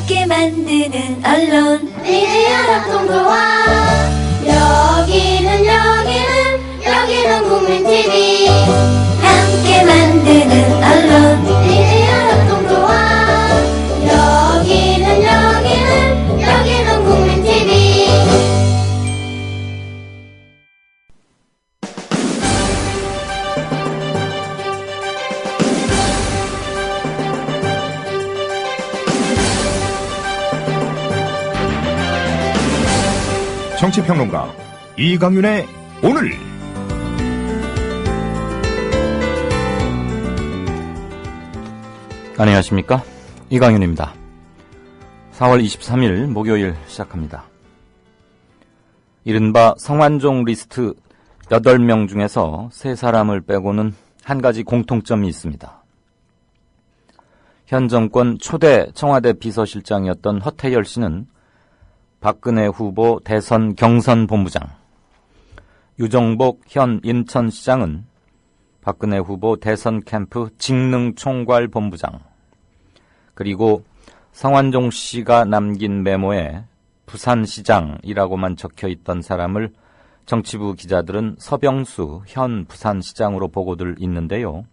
함께 만드는 언론 미디어 협동조합. 여기는 국민TV. 함께 만드는 언론 미디어 협동조합. 여기는 국민TV. 정치평론가 이강윤의 오늘. 안녕하십니까, 이강윤입니다. 4월 23일 목요일 시작합니다. 이른바 성완종 리스트 8명 중에서 3사람을 빼고는 한 가지 공통점이 있습니다. 현 정권 초대 청와대 비서실장이었던 허태열 씨는 박근혜 후보 대선 경선 본부장, 유정복 현 인천시장은 박근혜 후보 대선 캠프 직능 총괄 본부장, 그리고 성완종 씨가 남긴 메모에 부산시장이라고만 적혀있던 사람을 정치부 기자들은 서병수 현 부산시장으로 보고들 있는데요.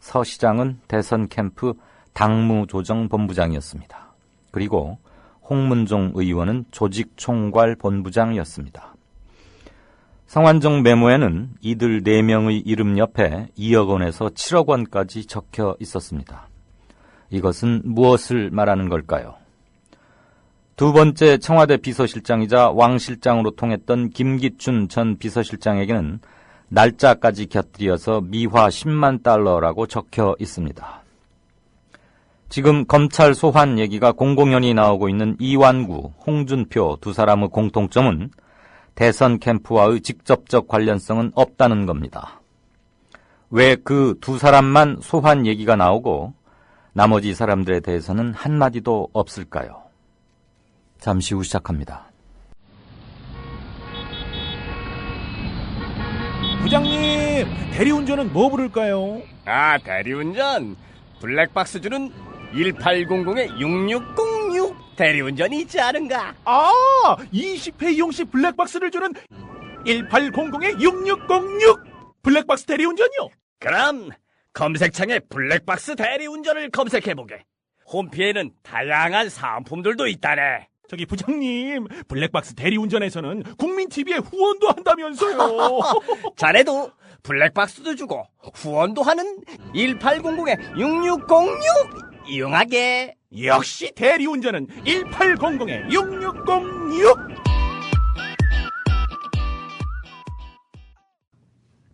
서 시장은 대선 캠프 당무조정본부장이었습니다. 그리고 홍문종 의원은 조직총괄 본부장이었습니다. 성완종 메모에는 이들 4명의 이름 옆에 2억 원에서 7억 원까지 적혀 있었습니다. 이것은 무엇을 말하는 걸까요? 두 번째 청와대 비서실장이자 왕 실장으로 통했던 김기춘 전 비서실장에게는 날짜까지 곁들여서 미화 10만 달러라고 적혀 있습니다. 지금 검찰 소환 얘기가 공공연히 나오고 있는 이완구, 홍준표 두 사람의 공통점은 대선 캠프와의 직접적 관련성은 없다는 겁니다. 왜 그 두 사람만 소환 얘기가 나오고 나머지 사람들에 대해서는 한마디도 없을까요? 잠시 후 시작합니다. 부장님, 대리운전은 뭐 부를까요? 대리운전 블랙박스 주는 1800-6606 대리운전이 있지 않은가? 20회 이용시 블랙박스를 주는 1800-6606 블랙박스 대리운전이요? 그럼 검색창에 블랙박스 대리운전을 검색해보게. 홈피에는 다양한 사은품들도 있다네. 저기 부장님, 블랙박스 대리운전에서는 국민TV에 후원도 한다면서요. 자네도 블랙박스도 주고 후원도 하는 1800-6606 이용하게. 역시 대리운전은 1800-6606.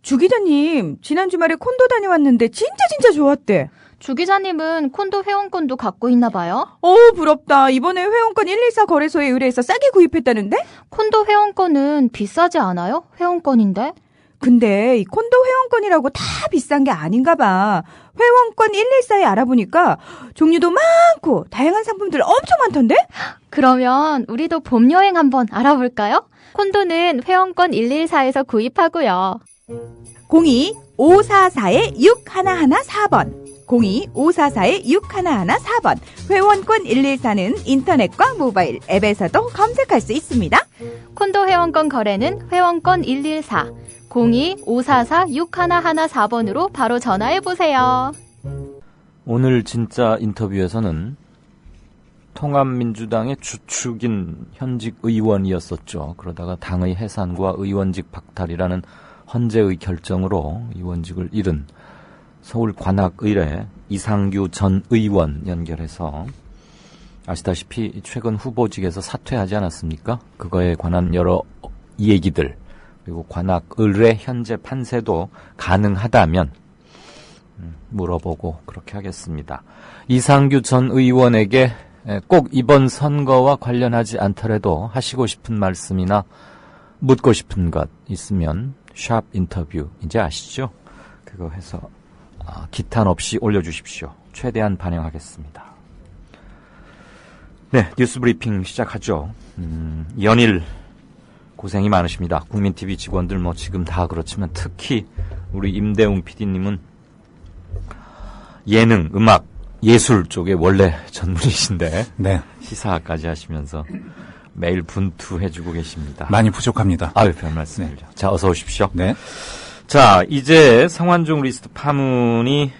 주 기자님, 지난 주말에 콘도 다녀왔는데 진짜 좋았대. 주 기자님은 콘도 회원권도 갖고 있나 봐요? 부럽다. 이번에 회원권 114 거래소에 의뢰해서 싸게 구입했다는데? 콘도 회원권은 비싸지 않아요? 회원권인데? 근데 이 콘도 회원권이라고 다 비싼 게 아닌가 봐. 회원권 114에 알아보니까 종류도 많고 다양한 상품들 엄청 많던데? 그러면 우리도 봄 여행 한번 알아볼까요? 콘도는 회원권 114에서 구입하고요. 02-544-6114번 02-544-6114번 회원권 114는 인터넷과 모바일 앱에서도 검색할 수 있습니다. 콘도 회원권 거래는 회원권 114 02-544-6114번으로 바로 전화해보세요. 오늘 진짜 인터뷰에서는 통합민주당의 주축인 현직 의원이었었죠. 그러다가 당의 해산과 의원직 박탈이라는 헌재의 결정으로 의원직을 잃은 서울 관악의뢰 이상규 전 의원 연결해서 아시다시피 최근 후보직에서 사퇴하지 않았습니까? 그거에 관한 여러 얘기들, 그리고 관악의뢰 현재 판세도 가능하다면 물어보고 그렇게 하겠습니다. 이상규 전 의원에게 꼭 이번 선거와 관련하지 않더라도 하시고 싶은 말씀이나 묻고 싶은 것 있으면 샵 인터뷰 이제 아시죠? 그거 해서 기탄 없이 올려주십시오. 최대한 반영하겠습니다. 네, 뉴스 브리핑 시작하죠. 연일 고생이 많으십니다. 국민TV 직원들 뭐 지금 다 그렇지만 특히 우리 임대웅 PD님은 예능, 음악, 예술 쪽에 원래 전문이신데 네. 시사까지 하시면서 매일 분투해주고 계십니다. 많이 부족합니다. 아유, 별 말씀을요. 네. 자, 어서 오십시오. 네. 자, 이제 성완종 리스트 파문이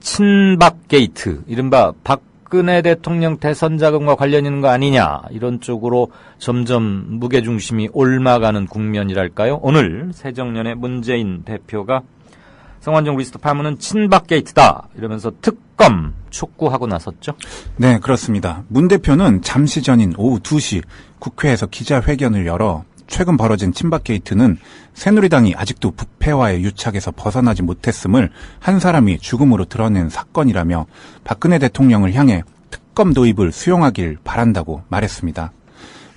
친박 게이트, 이른바 박근혜 대통령 대선 자금과 관련 있는 거 아니냐, 이런 쪽으로 점점 무게중심이 옮아가는 국면이랄까요? 오늘 새정년의 문재인 대표가 성완종 리스트 파문은 친박 게이트다 이러면서 특검 촉구하고 나섰죠? 네, 그렇습니다. 문 대표는 잠시 전인 오후 2시 국회에서 기자회견을 열어 최근 벌어진 친박 게이트는 새누리당이 아직도 부패와의 유착에서 벗어나지 못했음을 한 사람이 죽음으로 드러낸 사건이라며 박근혜 대통령을 향해 특검 도입을 수용하길 바란다고 말했습니다.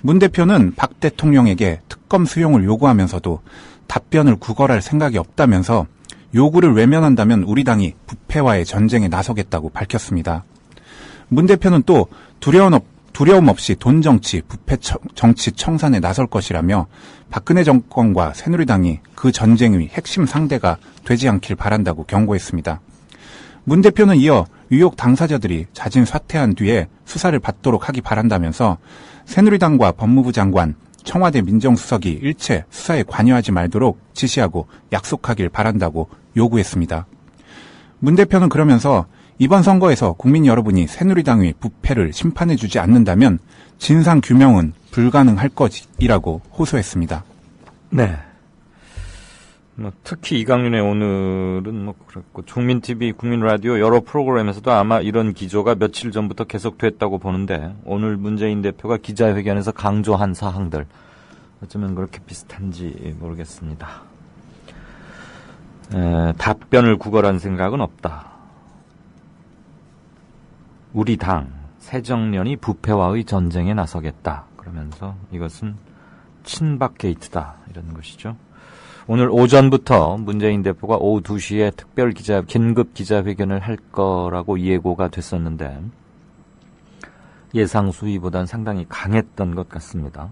문 대표는 박 대통령에게 특검 수용을 요구하면서도 답변을 구걸할 생각이 없다면서 요구를 외면한다면 우리 당이 부패와의 전쟁에 나서겠다고 밝혔습니다. 문 대표는 또 두려움 없이 돈 정치, 부패 정치 청산에 나설 것이라며 박근혜 정권과 새누리당이 그 전쟁의 핵심 상대가 되지 않길 바란다고 경고했습니다. 문 대표는 이어 유혹 당사자들이 자진 사퇴한 뒤에 수사를 받도록 하기 바란다면서 새누리당과 법무부 장관, 청와대 민정수석이 일체 수사에 관여하지 말도록 지시하고 약속하길 바란다고 요구했습니다. 문 대표는 그러면서 이번 선거에서 국민 여러분이 새누리당의 부패를 심판해주지 않는다면 진상규명은 불가능할 것이라고 호소했습니다. 네. 특히 이강윤의 오늘은 그렇고 국민TV, 국민라디오 여러 프로그램에서도 아마 이런 기조가 며칠 전부터 계속됐다고 보는데 오늘 문재인 대표가 기자회견에서 강조한 사항들 어쩌면 그렇게 비슷한지 모르겠습니다. 답변을 구걸한 생각은 없다. 우리 당 새정년이 부패와의 전쟁에 나서겠다. 그러면서 이것은 친박 게이트다. 이런 것이죠. 오늘 오전부터 문재인 대표가 오후 2시에 긴급 기자회견을 할 거라고 예고가 됐었는데 예상 수위보단 상당히 강했던 것 같습니다.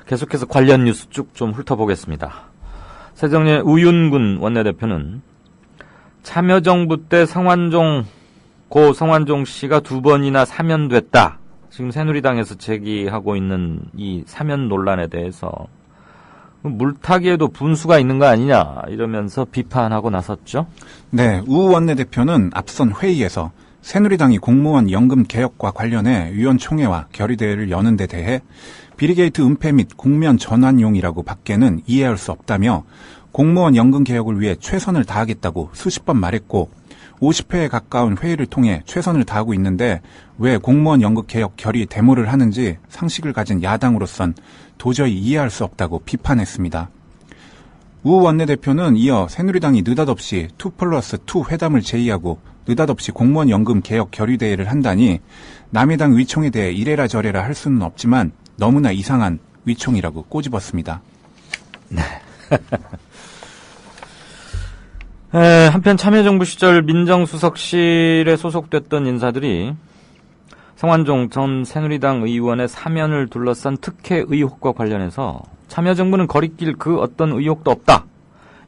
계속해서 관련 뉴스 쭉 좀 훑어보겠습니다. 새정년 우윤근 원내대표는 참여정부 때 고 성완종 씨가 2번이나 사면됐다. 지금 새누리당에서 제기하고 있는 이 사면 논란에 대해서 물타기에도 분수가 있는 거 아니냐 이러면서 비판하고 나섰죠. 네, 우 원내대표는 앞선 회의에서 새누리당이 공무원 연금 개혁과 관련해 위원총회와 결의대회를 여는 데 대해 비리게이트 은폐 및 국면 전환용이라고 밖에는 이해할 수 없다며 공무원 연금 개혁을 위해 최선을 다하겠다고 수십 번 말했고 50회에 가까운 회의를 통해 최선을 다하고 있는데 왜 공무원 연금 개혁 결의 데모를 하는지 상식을 가진 야당으로선 도저히 이해할 수 없다고 비판했습니다. 우 원내대표는 이어 새누리당이 느닷없이 2+2 회담을 제의하고 느닷없이 공무원 연금 개혁 결의대회를 한다니 남의 당 위총에 대해 이래라 저래라 할 수는 없지만 너무나 이상한 위총이라고 꼬집었습니다. 네. 한편 참여정부 시절 민정수석실에 소속됐던 인사들이 성완종 전 새누리당 의원의 사면을 둘러싼 특혜 의혹과 관련해서 참여정부는 거리낄 그 어떤 의혹도 없다.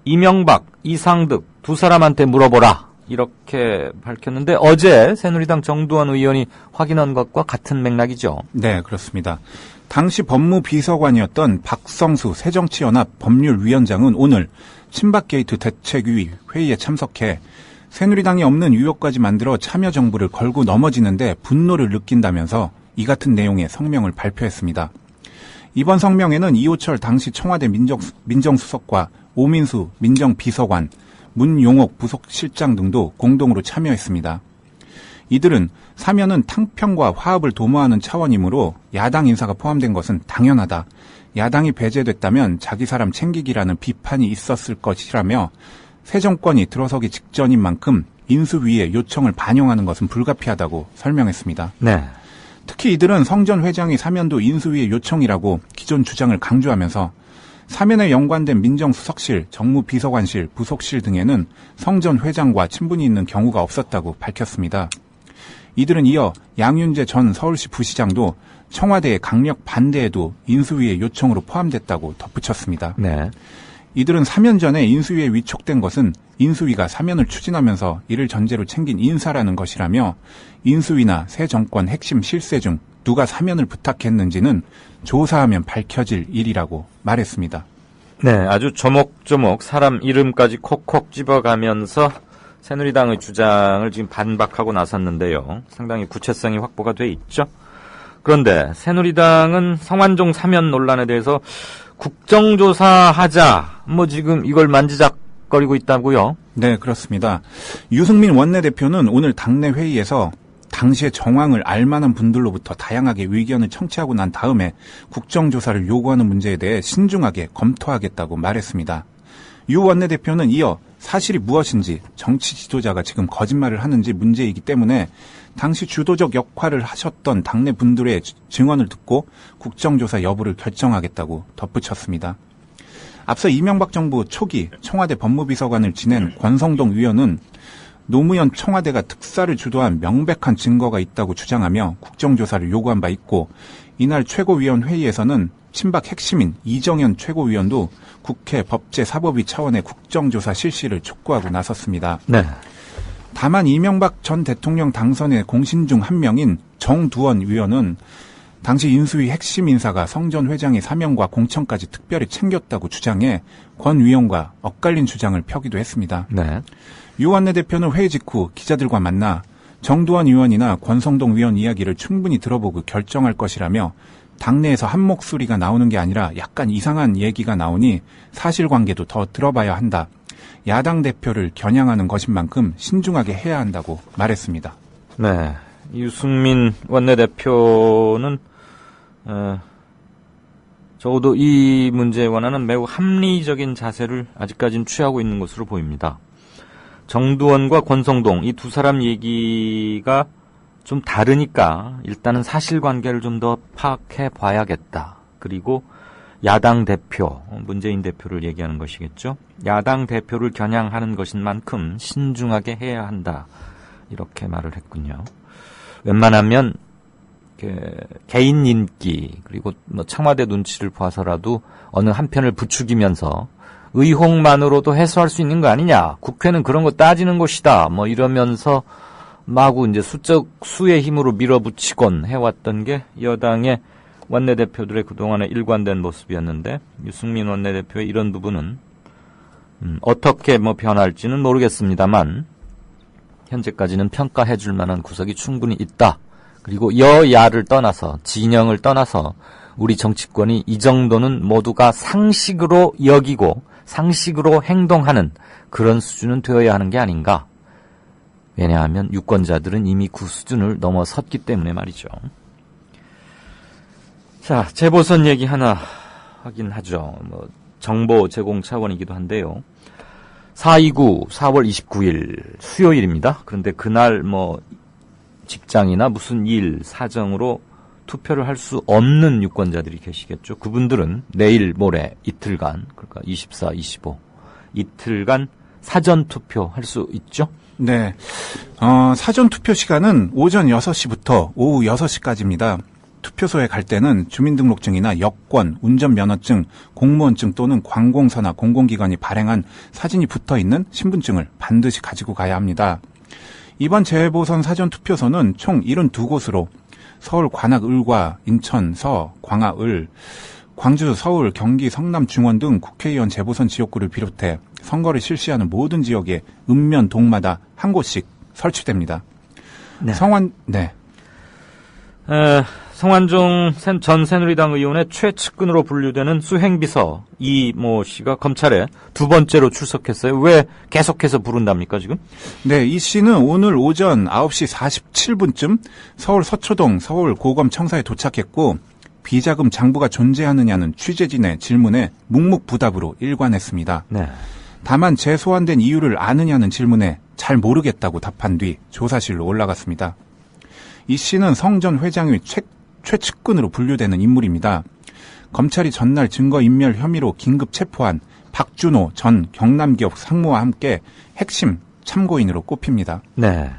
이명박, 이상득 두 사람한테 물어보라. 이렇게 밝혔는데 어제 새누리당 정두원 의원이 확인한 것과 같은 맥락이죠. 네, 그렇습니다. 당시 법무비서관이었던 박성수 새정치연합 법률위원장은 오늘 친박게이트 대책위 회의에 참석해 새누리당이 없는 의혹까지 만들어 참여정부를 걸고 넘어지는데 분노를 느낀다면서 이 같은 내용의 성명을 발표했습니다. 이번 성명에는 이호철 당시 청와대 민정수석과 오민수 민정비서관, 문용옥 부속실장 등도 공동으로 참여했습니다. 이들은 사면은 탕평과 화합을 도모하는 차원이므로 야당 인사가 포함된 것은 당연하다. 야당이 배제됐다면 자기 사람 챙기기라는 비판이 있었을 것이라며 새 정권이 들어서기 직전인 만큼 인수위의 요청을 반영하는 것은 불가피하다고 설명했습니다. 네. 특히 이들은 성 전 회장의 사면도 인수위의 요청이라고 기존 주장을 강조하면서 사면에 연관된 민정수석실, 정무비서관실, 부속실 등에는 성 전 회장과 친분이 있는 경우가 없었다고 밝혔습니다. 이들은 이어 양윤재 전 서울시 부시장도 청와대의 강력 반대에도 인수위의 요청으로 포함됐다고 덧붙였습니다. 네. 이들은 사면 전에 인수위에 위촉된 것은 인수위가 사면을 추진하면서 이를 전제로 챙긴 인사라는 것이라며 인수위나 새 정권 핵심 실세 중 누가 사면을 부탁했는지는 조사하면 밝혀질 일이라고 말했습니다. 네, 아주 조목조목 사람 이름까지 콕콕 집어가면서 새누리당의 주장을 지금 반박하고 나섰는데요. 상당히 구체성이 확보가 돼 있죠. 그런데 새누리당은 성완종 사면 논란에 대해서 국정조사하자, 지금 이걸 만지작거리고 있다고요? 네, 그렇습니다. 유승민 원내대표는 오늘 당내 회의에서 당시의 정황을 알만한 분들로부터 다양하게 의견을 청취하고 난 다음에 국정조사를 요구하는 문제에 대해 신중하게 검토하겠다고 말했습니다. 유 원내대표는 이어 사실이 무엇인지 정치 지도자가 지금 거짓말을 하는지 문제이기 때문에 당시 주도적 역할을 하셨던 당내 분들의 증언을 듣고 국정조사 여부를 결정하겠다고 덧붙였습니다. 앞서 이명박 정부 초기 청와대 법무비서관을 지낸 권성동 의원은 노무현 청와대가 특사를 주도한 명백한 증거가 있다고 주장하며 국정조사를 요구한 바 있고, 이날 최고위원 회의에서는 친박 핵심인 이정현 최고위원도 국회 법제사법위 차원의 국정조사 실시를 촉구하고 나섰습니다. 네. 다만 이명박 전 대통령 당선의 공신 중 한 명인 정두원 의원은 당시 인수위 핵심 인사가 성 전 회장의 사면과 공천까지 특별히 챙겼다고 주장해 권 의원과 엇갈린 주장을 펴기도 했습니다. 네. 유 원내대표는 회의 직후 기자들과 만나 정두원 의원이나 권성동 의원 이야기를 충분히 들어보고 결정할 것이라며 당내에서 한 목소리가 나오는 게 아니라 약간 이상한 얘기가 나오니 사실관계도 더 들어봐야 한다. 야당 대표를 겨냥하는 것인 만큼 신중하게 해야 한다고 말했습니다. 네. 유승민 원내대표는 적어도 이 문제에 관한은 매우 합리적인 자세를 아직까지는 취하고 있는 것으로 보입니다. 정두원과 권성동 이 두 사람 얘기가 좀 다르니까 일단은 사실관계를 좀 더 파악해 봐야겠다. 그리고 야당 대표, 문재인 대표를 얘기하는 것이겠죠. 야당 대표를 겨냥하는 것인 만큼 신중하게 해야 한다. 이렇게 말을 했군요. 웬만하면 개인 인기 그리고 청와대 눈치를 봐서라도 어느 한편을 부추기면서 의혹만으로도 해소할 수 있는 거 아니냐. 국회는 그런 거 따지는 곳이다. 이러면서 마구 이제 수적 수의 힘으로 밀어붙이곤 해왔던 게 여당의 원내대표들의 그동안의 일관된 모습이었는데, 유승민 원내대표의 이런 부분은 어떻게 변할지는 모르겠습니다만 현재까지는 평가해 줄 만한 구석이 충분히 있다. 그리고 여야를 떠나서 진영을 떠나서 우리 정치권이 이 정도는 모두가 상식으로 여기고 상식으로 행동하는 그런 수준은 되어야 하는 게 아닌가. 왜냐하면 유권자들은 이미 그 수준을 넘어섰기 때문에 말이죠. 자, 재보선 얘기 하나 하긴 하죠. 정보 제공 차원이기도 한데요. 4.29 4월 29일 수요일입니다. 그런데 그날 직장이나 무슨 일, 사정으로 투표를 할 수 없는 유권자들이 계시겠죠. 그분들은 내일, 모레 이틀간, 그러니까 24, 25 이틀간 사전 투표할 수 있죠? 네. 사전 투표 시간은 오전 6시부터 오후 6시까지입니다. 투표소에 갈 때는 주민등록증이나 여권, 운전면허증, 공무원증 또는 관공서나 공공기관이 발행한 사진이 붙어있는 신분증을 반드시 가지고 가야 합니다. 이번 재보선 사전투표소는 총 72곳으로 서울 관악을과 인천 서, 광화을, 광주, 서울, 경기, 성남, 중원 등 국회의원 재보선 지역구를 비롯해 선거를 실시하는 모든 지역에 읍면, 동마다 한 곳씩 설치됩니다. 네. 성완종 전 새누리당 의원의 최측근으로 분류되는 수행비서 이모 씨가 검찰에 두 번째로 출석했어요. 왜 계속해서 부른답니까, 지금? 네, 이 씨는 오늘 오전 9시 47분쯤 서울 서초동 서울고검청사에 도착했고, 비자금 장부가 존재하느냐는 취재진의 질문에 묵묵부답으로 일관했습니다. 네. 다만 재소환된 이유를 아느냐는 질문에 잘 모르겠다고 답한 뒤 조사실로 올라갔습니다. 이 씨는 성 전 회장의 최측근으로 분류되는 인물입니다. 검찰이 전날 증거인멸 혐의로 긴급 체포한 박준호 전 경남기업 상무와 함께 핵심 참고인으로 꼽힙니다. 네.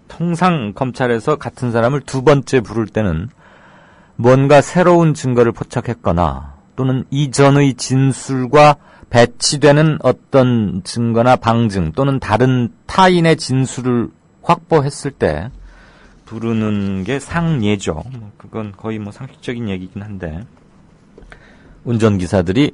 통상 검찰에서 같은 사람을 두 번째 부를 때는 뭔가 새로운 증거를 포착했거나 또는 이전의 진술과 배치되는 어떤 증거나 방증 또는 다른 타인의 진술을 확보했을 때 부르는 게 상례죠. 그건 거의 상식적인 얘기긴 한데 운전기사들이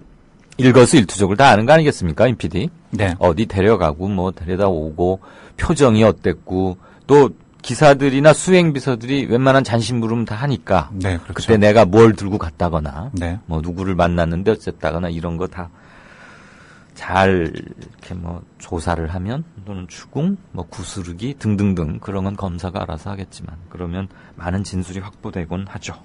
일거수일투족을 다 아는 거 아니겠습니까, 임 PD? 네. 어디 데려가고 데려다 오고 표정이 어땠고 또 기사들이나 수행비서들이 웬만한 잔심부름 다 하니까 네, 그렇죠. 그때 내가 뭘 들고 갔다거나 네. 누구를 만났는데 어쨌다거나 이런 거 다 잘 이렇게 조사를 하면 또는 추궁, 구스르기 등등등 그런 건 검사가 알아서 하겠지만 그러면 많은 진술이 확보되곤 하죠.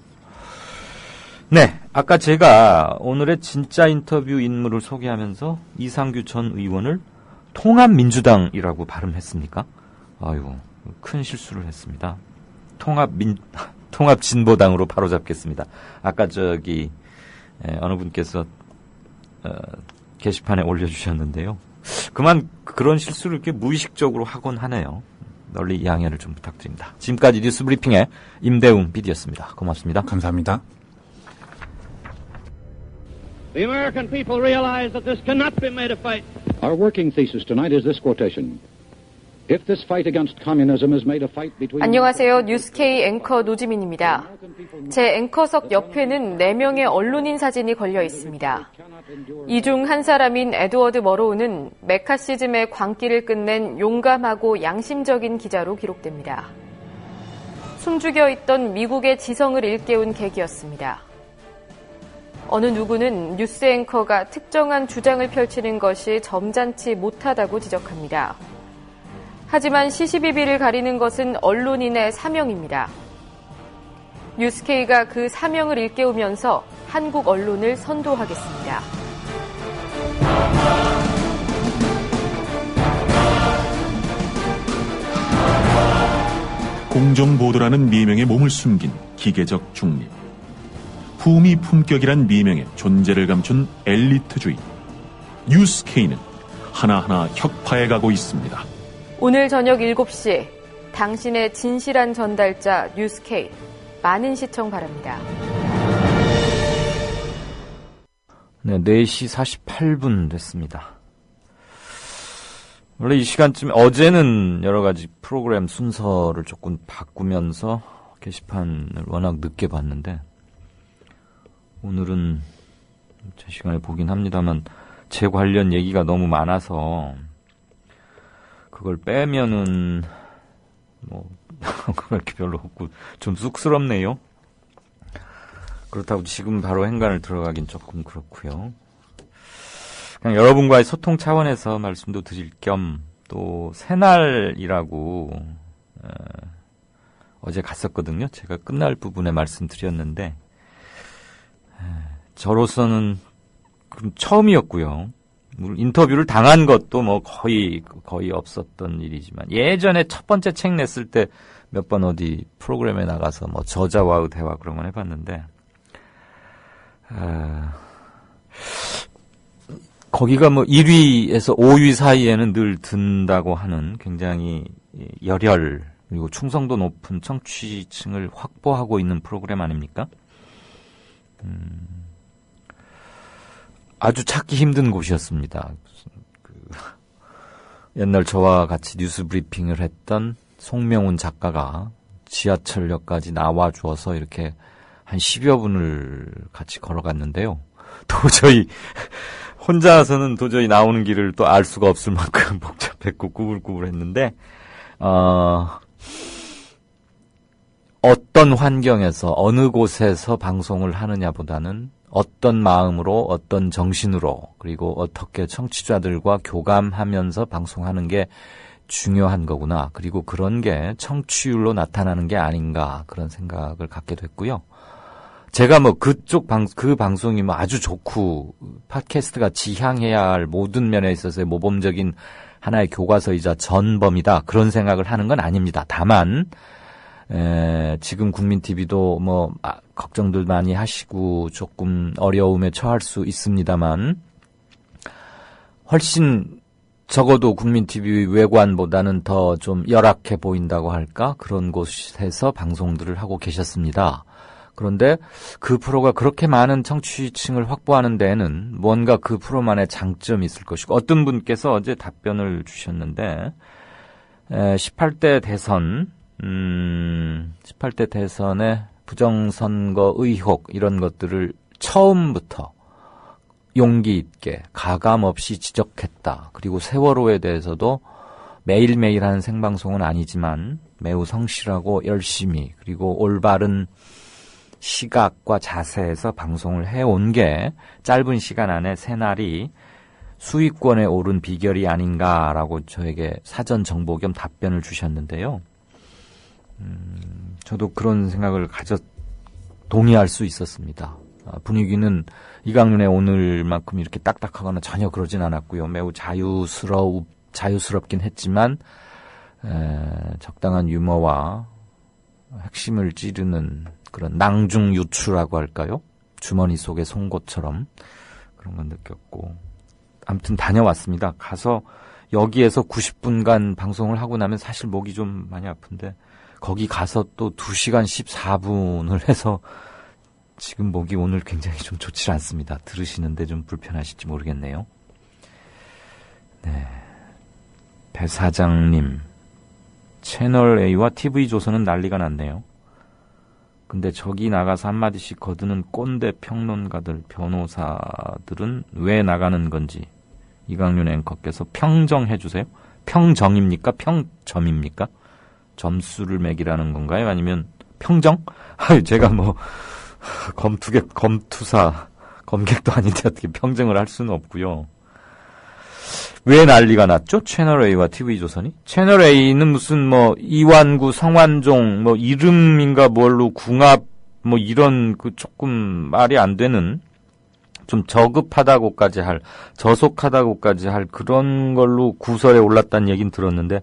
네, 아까 제가 오늘의 진짜 인터뷰 인물을 소개하면서 이상규 전 의원을 통합민주당이라고 발음했습니까? 아유, 큰 실수를 했습니다. 통합진보당으로 바로잡겠습니다. 아까 어느 분께서 게시판에 올려주셨는데요. 그만 그런 실수를 이렇게 무의식적으로 하곤 하네요. 널리 양해를 좀 부탁드립니다. 지금까지 뉴스 브리핑의 임대웅 PD였습니다. 고맙습니다. 감사합니다. The American people realize that this cannot be made a fight. Our working thesis tonight is this quotation. If this fight against communism is made a fight between... 안녕하세요. 뉴스K 앵커 노지민입니다. 제 앵커석 옆에는 4명의 언론인 사진이 걸려 있습니다. 이 중 한 사람인 에드워드 머로우는 메카시즘의 광기를 끝낸 용감하고 양심적인 기자로 기록됩니다. 숨죽여 있던 미국의 지성을 일깨운 계기였습니다. 어느 누구는 뉴스 앵커가 특정한 주장을 펼치는 것이 점잖지 못하다고 지적합니다. 하지만 시시비비를 가리는 것은 언론인의 사명입니다. 뉴스K가 그 사명을 일깨우면서 한국 언론을 선도하겠습니다. 공정보도라는 미명에 몸을 숨긴 기계적 중립. 품위 품격이란 미명의 존재를 감춘 엘리트주의. 뉴스K는 하나하나 혁파해 가고 있습니다. 오늘 저녁 7시 당신의 진실한 전달자 뉴스K 많은 시청 바랍니다. 네, 4시 48분 됐습니다. 원래 이 시간쯤에 어제는 여러 가지 프로그램 순서를 조금 바꾸면서 게시판을 워낙 늦게 봤는데 오늘은 제 시간에 보긴 합니다만 제 관련 얘기가 너무 많아서 그걸 빼면은 그럴 게 별로 없고 좀 쑥스럽네요. 그렇다고 지금 바로 행간을 들어가긴 조금 그렇고요. 그냥 여러분과의 소통 차원에서 말씀도 드릴 겸 또 새날이라고 어제 갔었거든요. 제가 끝날 부분에 말씀드렸는데 저로서는 처음이었고요. 인터뷰를 당한 것도 거의 없었던 일이지만 예전에 첫 번째 책 냈을 때 몇 번 어디 프로그램에 나가서 저자와의 대화 그런 건 해봤는데 거기가 1위에서 5위 사이에는 늘 든다고 하는 굉장히 열혈 그리고 충성도 높은 청취층을 확보하고 있는 프로그램 아닙니까? 아주 찾기 힘든 곳이었습니다. 옛날 저와 같이 뉴스 브리핑을 했던 송명훈 작가가 지하철역까지 나와주어서 이렇게 한 10여 분을 같이 걸어갔는데요. 도저히 혼자서는 도저히 나오는 길을 또 알 수가 없을 만큼 복잡했고 구불구불했는데 어떤 환경에서 어느 곳에서 방송을 하느냐보다는 어떤 마음으로 어떤 정신으로 그리고 어떻게 청취자들과 교감하면서 방송하는 게 중요한 거구나. 그리고 그런 게 청취율로 나타나는 게 아닌가 그런 생각을 갖게 됐고요. 제가 그 방송이 아주 좋고 팟캐스트가 지향해야 할 모든 면에 있어서의 모범적인 하나의 교과서이자 전범이다 그런 생각을 하는 건 아닙니다. 다만 지금 국민TV도 걱정들 많이 하시고 조금 어려움에 처할 수 있습니다만 훨씬 적어도 국민TV 외관보다는 더 좀 열악해 보인다고 할까? 그런 곳에서 방송들을 하고 계셨습니다. 그런데 그 프로가 그렇게 많은 청취층을 확보하는 데에는 뭔가 그 프로만의 장점이 있을 것이고, 어떤 분께서 어제 답변을 주셨는데 18대 대선 18대 대선의 부정선거 의혹 이런 것들을 처음부터 용기 있게 가감 없이 지적했다. 그리고 세월호에 대해서도 매일매일 하는 생방송은 아니지만 매우 성실하고 열심히 그리고 올바른 시각과 자세에서 방송을 해온 게 짧은 시간 안에 새날이 수익권에 오른 비결이 아닌가라고 저에게 사전 정보 겸 답변을 주셨는데요. 저도 그런 생각을 동의할 수 있었습니다. 분위기는 이강윤의 오늘만큼 이렇게 딱딱하거나 전혀 그러진 않았고요. 매우 자유스럽긴 했지만 적당한 유머와 핵심을 찌르는 그런 낭중 유추라고 할까요? 주머니 속의 송곳처럼 그런 건 느꼈고, 아무튼 다녀왔습니다. 가서 여기에서 90분간 방송을 하고 나면 사실 목이 좀 많이 아픈데 거기 가서 또 2시간 14분을 해서 지금 목이 오늘 굉장히 좀 좋지 않습니다. 들으시는데 좀 불편하실지 모르겠네요. 네. 배 사장님, 채널A와 TV조선은 난리가 났네요. 근데 저기 나가서 한마디씩 거두는 꼰대 평론가들, 변호사들은 왜 나가는 건지 이강윤 앵커께서 평정해 주세요. 평정입니까? 평점입니까? 점수를 매기라는 건가요? 아니면 평정? 제가 뭐 검객도 아닌데 어떻게 평정을 할 수는 없고요. 왜 난리가 났죠? 채널A와 TV조선이? 채널A는 무슨 이완구, 성완종, 이름인가 뭘로 궁합, 이런 조금 말이 안 되는, 좀 저급하다고까지 저속하다고까지 할 그런 걸로 구설에 올랐다는 얘기는 들었는데,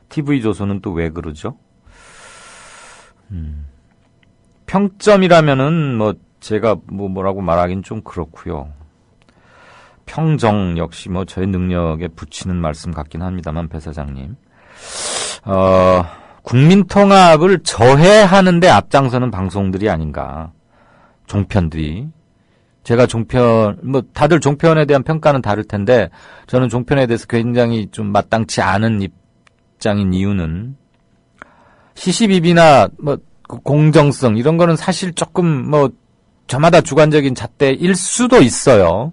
TV조선은 또 왜 그러죠? 평점이라면은 제가 뭐라고 말하긴 좀 그렇고요. 평정 역시 저의 능력에 붙이는 말씀 같긴 합니다만, 배 사장님. 국민통합을 저해하는데 앞장서는 방송들이 아닌가. 종편들이. 제가 다들 종편에 대한 평가는 다를 텐데, 저는 종편에 대해서 굉장히 좀 마땅치 않은 입장인 이유는, 시시비비나 공정성, 이런 거는 사실 조금 저마다 주관적인 잣대일 수도 있어요.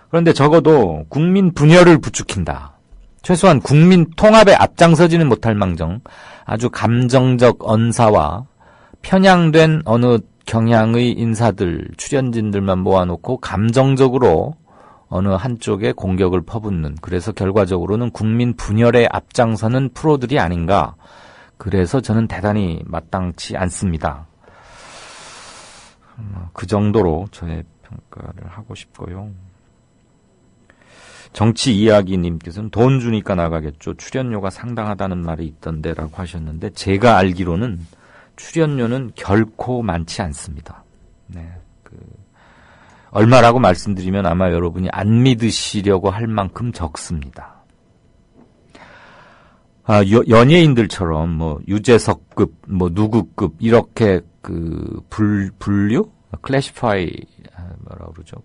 그런데 적어도 국민 분열을 부추긴다. 최소한 국민 통합에 앞장서지는 못할 망정 아주 감정적 언사와 편향된 어느 경향의 인사들, 출연진들만 모아놓고 감정적으로 어느 한쪽에 공격을 퍼붓는, 그래서 결과적으로는 국민 분열에 앞장서는 프로들이 아닌가. 그래서 저는 대단히 마땅치 않습니다. 그 정도로 저의 평가를 하고 싶고요. 정치 이야기님께서는 돈 주니까 나가겠죠. 출연료가 상당하다는 말이 있던데 라고 하셨는데, 제가 알기로는 출연료는 결코 많지 않습니다. 네. 얼마라고 말씀드리면 아마 여러분이 안 믿으시려고 할 만큼 적습니다. 연예인들처럼 유재석급, 누구급, 이렇게 분류? 클래시파이, 뭐라고 그러죠?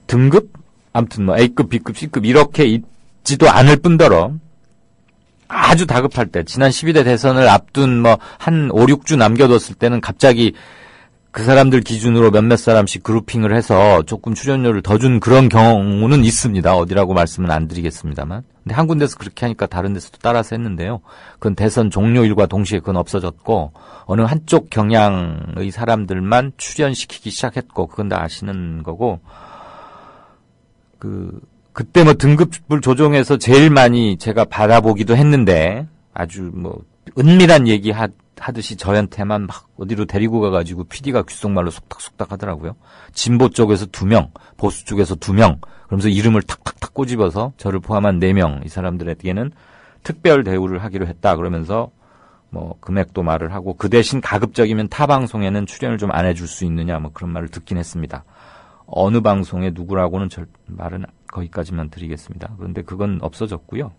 등급? 아무튼 A급, B급, C급 이렇게 있지도 않을 뿐더러 아주 다급할 때, 지난 12대 대선을 앞둔 한 5, 6주 남겨뒀을 때는 갑자기 그 사람들 기준으로 몇몇 사람씩 그룹핑을 해서 조금 출연료를 더 준 그런 경우는 있습니다. 어디라고 말씀은 안 드리겠습니다만. 근데 한 군데서 그렇게 하니까 다른 데서도 따라서 했는데요. 그건 대선 종료일과 동시에 그건 없어졌고, 어느 한쪽 경향의 사람들만 출연시키기 시작했고, 그건 다 아시는 거고, 그때 등급을 조정해서 제일 많이 제가 받아보기도 했는데, 아주 은밀한 얘기 하듯이 저한테만 막 어디로 데리고 가가지고 PD가 귓속말로 속닥속닥 하더라고요. 진보 쪽에서 2명, 보수 쪽에서 2명, 그러면서 이름을 탁탁탁 꼬집어서 저를 포함한 4명, 이 사람들에게는 특별 대우를 하기로 했다. 그러면서 금액도 말을 하고, 그 대신 가급적이면 타 방송에는 출연을 좀 안 해줄 수 있느냐, 그런 말을 듣긴 했습니다. 어느 방송에 누구라고는 말은 거기까지만 드리겠습니다. 그런데 그건 없어졌고요.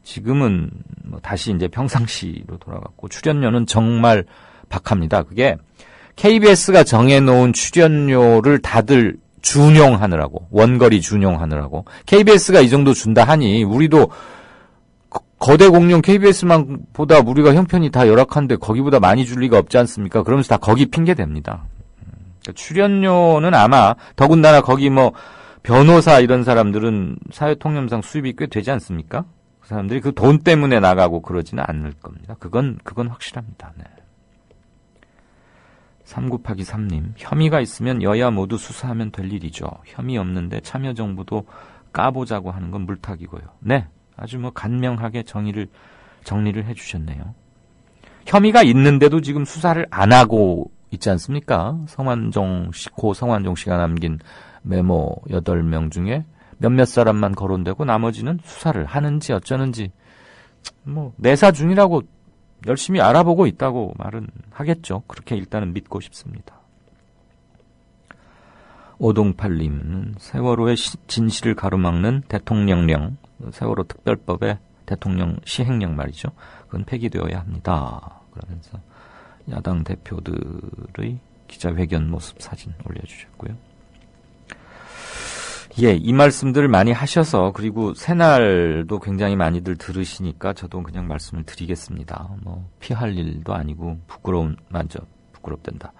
지금은 뭐 다시 이제 평상시로 돌아갔고 출연료는 정말 박합니다. 그게 KBS가 정해놓은 출연료를 다들 준용하느라고, 원거리 준용하느라고 KBS가 이 정도 준다 하니 우리도 거대 공룡 KBS만 보다 우리가 형편이 다 열악한데 거기보다 많이 줄 리가 없지 않습니까? 그러면서 다 거기 핑계 댑니다. 그러니까 출연료는 아마 더군다나 거기 뭐 변호사 이런 사람들은 사회통념상 수입이 꽤 되지 않습니까? 그 사람들이 그 돈 때문에 나가고 그러지는 않을 겁니다. 그건 확실합니다. 네. 3님, 혐의가 있으면 여야 모두 수사하면 될 일이죠. 혐의 없는데 참여정부도 까보자고 하는 건 물타기고요. 네, 아주 뭐 간명하게 정리를 해주셨네요. 혐의가 있는데도 지금 수사를 안 하고 있지 않습니까? 성완종 씨가 남긴 메모 8명 중에 몇몇 사람만 거론되고 나머지는 수사를 하는지 어쩌는지 뭐 내사 중이라고 열심히 알아보고 있다고 말은 하겠죠. 그렇게 일단은 믿고 싶습니다. 오동팔님은 세월호의 진실을 가로막는 대통령령, 세월호 특별법의 대통령 시행령 말이죠. 그건 폐기되어야 합니다. 그러면서 야당 대표들의 기자회견 모습 사진 올려주셨고요. 예, 이 말씀들을 많이 하셔서 그리고 새날도 굉장히 많이들 들으시니까 저도 그냥 말씀을 드리겠습니다. 뭐 피할 일도 아니고 부끄럽단다.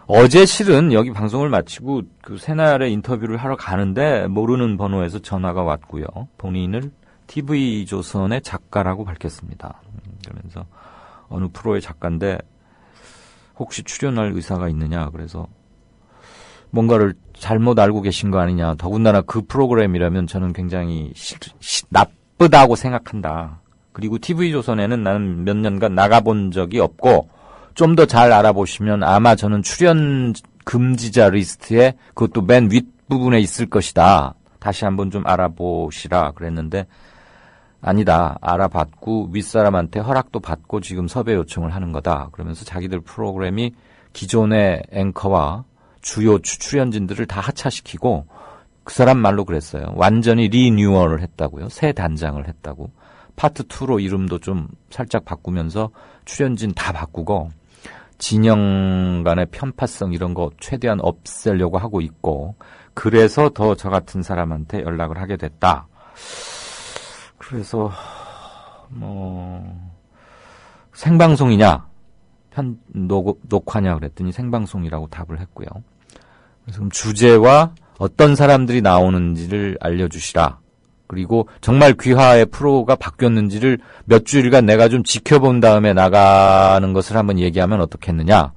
어제 실은 여기 방송을 마치고 그 새날에 인터뷰를 하러 가는데 모르는 번호에서 전화가 왔고요. 본인을 TV조선의 작가라고 밝혔습니다. 그러면서 어느 프로의 작가인데 혹시 출연할 의사가 있느냐 그래서 뭔가를 잘못 알고 계신 거 아니냐. 더군다나 그 프로그램이라면 저는 굉장히 나쁘다고 생각한다. 그리고 TV조선에는 나는 몇 년간 나가본 적이 없고 좀 더 잘 알아보시면 아마 저는 출연 금지자 리스트에 그것도 맨 윗부분에 있을 것이다. 다시 한번 좀 알아보시라 그랬는데 아니다. 알아봤고 윗사람한테 허락도 받고 지금 섭외 요청을 하는 거다. 그러면서 자기들 프로그램이 기존의 앵커와 주요 출연진들을 다 하차시키고 그 사람 말로 그랬어요. 완전히 리뉴얼을 했다고요. 새 단장을 했다고. 파트 2로 이름도 좀 살짝 바꾸면서 출연진 다 바꾸고 진영 간의 편파성 이런 거 최대한 없애려고 하고 있고 그래서 더 저 같은 사람한테 연락을 하게 됐다. 그래서 생방송이냐 녹화냐 그랬더니 생방송이라고 답을 했고요. 그래서 그럼 주제와 어떤 사람들이 나오는지를 알려주시라. 그리고 정말 귀하의 프로가 바뀌었는지를 몇 주일간 내가 좀 지켜본 다음에 나가는 것을 한번 얘기하면 어떻겠느냐.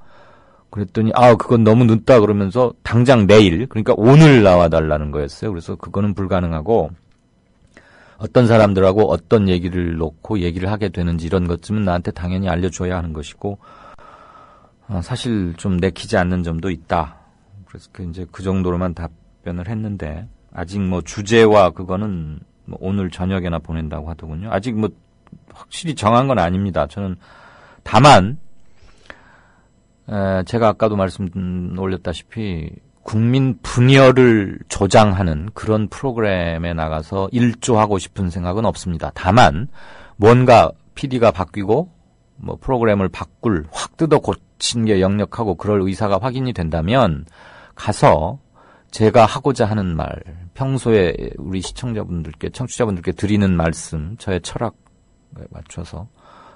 그랬더니 그건 너무 늦다 그러면서 당장 내일 그러니까 오늘 나와달라는 거였어요. 그래서 그거는 불가능하고 어떤 사람들하고 어떤 얘기를 놓고 얘기를 하게 되는지 이런 것쯤은 나한테 당연히 알려줘야 하는 것이고 사실 좀 내키지 않는 점도 있다. 그래서 이제 그 정도로만 답변을 했는데 아직 주제와 그거는 오늘 저녁에나 보낸다고 하더군요. 아직 확실히 정한 건 아닙니다. 저는 다만 제가 아까도 말씀 올렸다시피 국민 분열을 조장하는 그런 프로그램에 나가서 일조하고 싶은 생각은 없습니다. 다만 뭔가 PD가 바뀌고 프로그램을 확 뜯어 고친 게 역력하고 그럴 의사가 확인이 된다면 가서 제가 하고자 하는 말, 평소에 우리 시청자분들께, 청취자분들께 드리는 말씀, 저의 철학에 맞춰서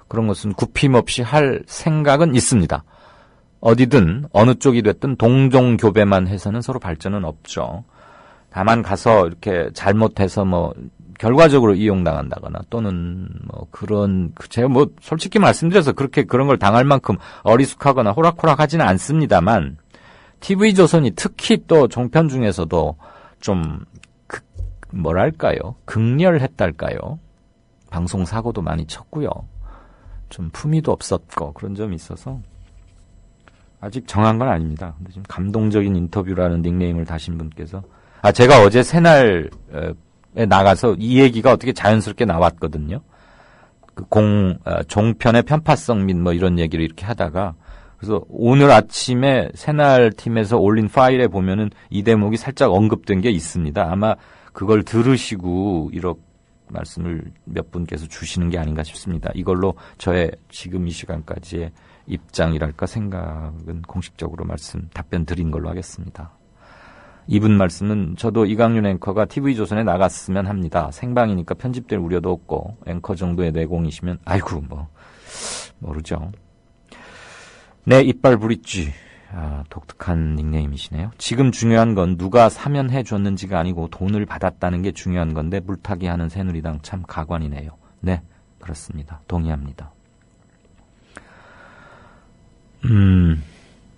그런 것은 굽힘없이 할 생각은 있습니다. 어디든 어느 쪽이 됐든 동종교배만 해서는 서로 발전은 없죠. 다만 가서 이렇게 잘못해서 결과적으로 이용당한다거나 또는 제가 솔직히 말씀드려서 그런 걸 당할 만큼 어리숙하거나 호락호락하지는 않습니다만 TV조선이 특히 또 종편 중에서도 좀 극렬했달까요? 방송 사고도 많이 쳤고요. 좀 품위도 없었고 그런 점이 있어서 아직 정한 건 아닙니다. 근데 지금 감동적인 인터뷰라는 닉네임을 다신 분께서 제가 어제 새날에 나가서 이 얘기가 어떻게 자연스럽게 나왔거든요. 종편의 편파성 및 이런 얘기를 이렇게 하다가 그래서 오늘 아침에 새날 팀에서 올린 파일에 보면은 이 대목이 살짝 언급된 게 있습니다. 아마 그걸 들으시고 말씀을 몇 분께서 주시는 게 아닌가 싶습니다. 이걸로 저의 지금 이 시간까지의 입장이랄까 생각은 공식적으로 답변 드린 걸로 하겠습니다. 이분 말씀은 저도 이강윤 앵커가 TV조선에 나갔으면 합니다. 생방이니까 편집될 우려도 없고 앵커 정도의 내공이시면 아이고 모르죠. 내 이빨 브릿지. 독특한 닉네임이시네요. 지금 중요한 건 누가 사면해 줬는지가 아니고 돈을 받았다는 게 중요한 건데 물타기 하는 새누리당 참 가관이네요. 네, 그렇습니다. 동의합니다.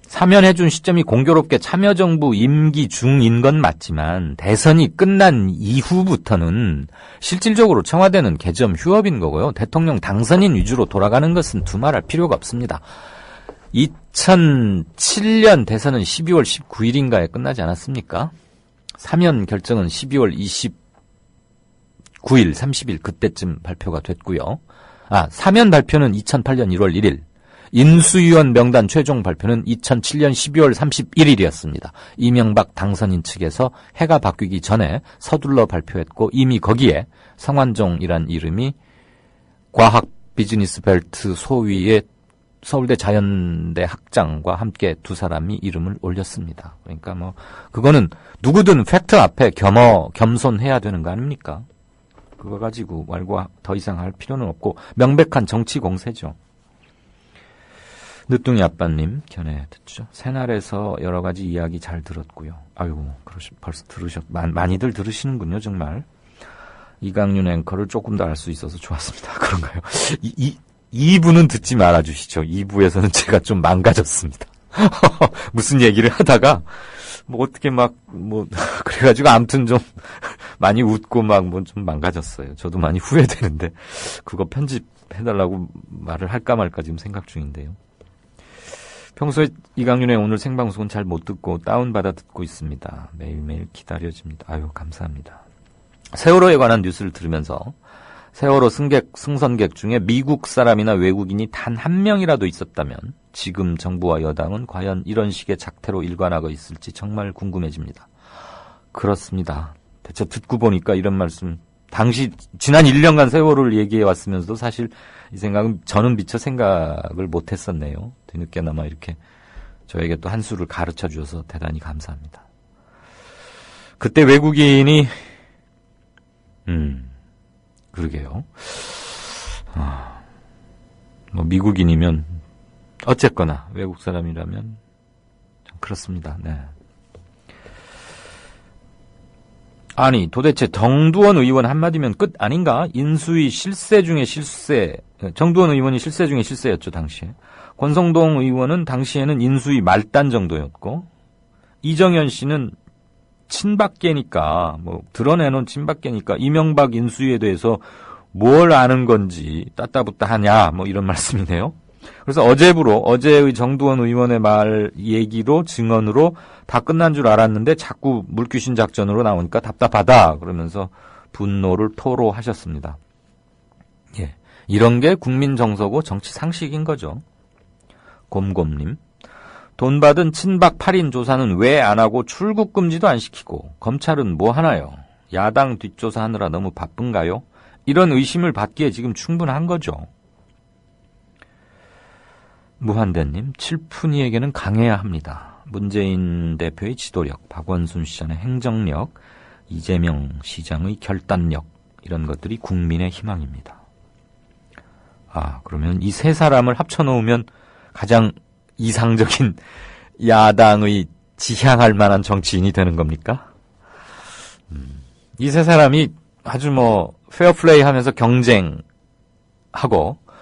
사면해 준 시점이 공교롭게 참여정부 임기 중인 건 맞지만 대선이 끝난 이후부터는 실질적으로 청와대는 개점 휴업인 거고요. 대통령 당선인 위주로 돌아가는 것은 두말할 필요가 없습니다. 2007년 대선은 12월 19일인가에 끝나지 않았습니까? 사면 결정은 12월 29일, 30일 그때쯤 발표가 됐고요. 사면 발표는 2008년 1월 1일, 인수위원 명단 최종 발표는 2007년 12월 31일이었습니다. 이명박 당선인 측에서 해가 바뀌기 전에 서둘러 발표했고 이미 거기에 성완종이란 이름이 과학 비즈니스 벨트 소위의 서울대 자연대 학장과 함께 두 사람이 이름을 올렸습니다. 그러니까 그거는 누구든 팩트 앞에 겸손해야 되는 거 아닙니까? 그거 가지고 말고 더 이상 할 필요는 없고 명백한 정치 공세죠. 늦둥이 아빠님 견해 듣죠. 새날에서 여러 가지 이야기 잘 들었고요. 벌써 많이들 들으시는군요, 정말. 이강윤 앵커를 조금 더 알 수 있어서 좋았습니다. 그런가요? 2부는 듣지 말아주시죠. 2부에서는 제가 좀 망가졌습니다. 무슨 얘기를 하다가, 어떻게 그래가지고 아무튼 좀 많이 웃고 좀 망가졌어요. 저도 많이 후회되는데, 그거 편집해달라고 말을 할까 말까 지금 생각 중인데요. 평소에 이강윤의 오늘 생방송은 잘 못 듣고 다운받아 듣고 있습니다. 매일매일 기다려집니다. 감사합니다. 세월호에 관한 뉴스를 들으면서 세월호 승선객 중에 미국 사람이나 외국인이 단 한 명이라도 있었다면 지금 정부와 여당은 과연 이런 식의 작태로 일관하고 있을지 정말 궁금해집니다. 그렇습니다. 대체 듣고 보니까 이런 말씀, 지난 1년간 세월호를 얘기해 왔으면서도 사실 이 생각은 저는 미처 생각을 못했었네요. 뒤늦게나마 이렇게 저에게 또 한 수를 가르쳐 주셔서 대단히 감사합니다. 그때 외국인이 그러게요. 미국인이면 어쨌거나 외국 사람이라면 좀 그렇습니다. 네. 아니 도대체 정두원 의원 한마디면 끝 아닌가? 인수위 실세 중에 실세. 정두원 의원이 실세 중에 실세였죠, 당시에. 권성동 의원은 당시에는 인수위 말단 정도였고 이정현 씨는 친박계니까 드러내놓은 친박계니까 이명박 인수위에 대해서 뭘 아는 건지 따따붙다 하냐 이런 말씀이네요. 그래서 어제의 정두원 의원의 말 얘기로 증언으로 다 끝난 줄 알았는데 자꾸 물귀신 작전으로 나오니까 답답하다 그러면서 분노를 토로하셨습니다. 예, 이런 게 국민 정서고 정치 상식인 거죠. 곰곰님, 돈 받은 친박 8인 조사는 왜 안 하고 출국 금지도 안 시키고 검찰은 뭐 하나요? 야당 뒷조사하느라 너무 바쁜가요? 이런 의심을 받기에 지금 충분한 거죠. 무한대님, 칠푼이에게는 강해야 합니다. 문재인 대표의 지도력, 박원순 시장의 행정력, 이재명 시장의 결단력, 이런 것들이 국민의 희망입니다. 그러면 이 세 사람을 합쳐놓으면 가장 이상적인 야당의 지향할 만한 정치인이 되는 겁니까? 이 세 사람이 아주 페어플레이 하면서 경쟁하고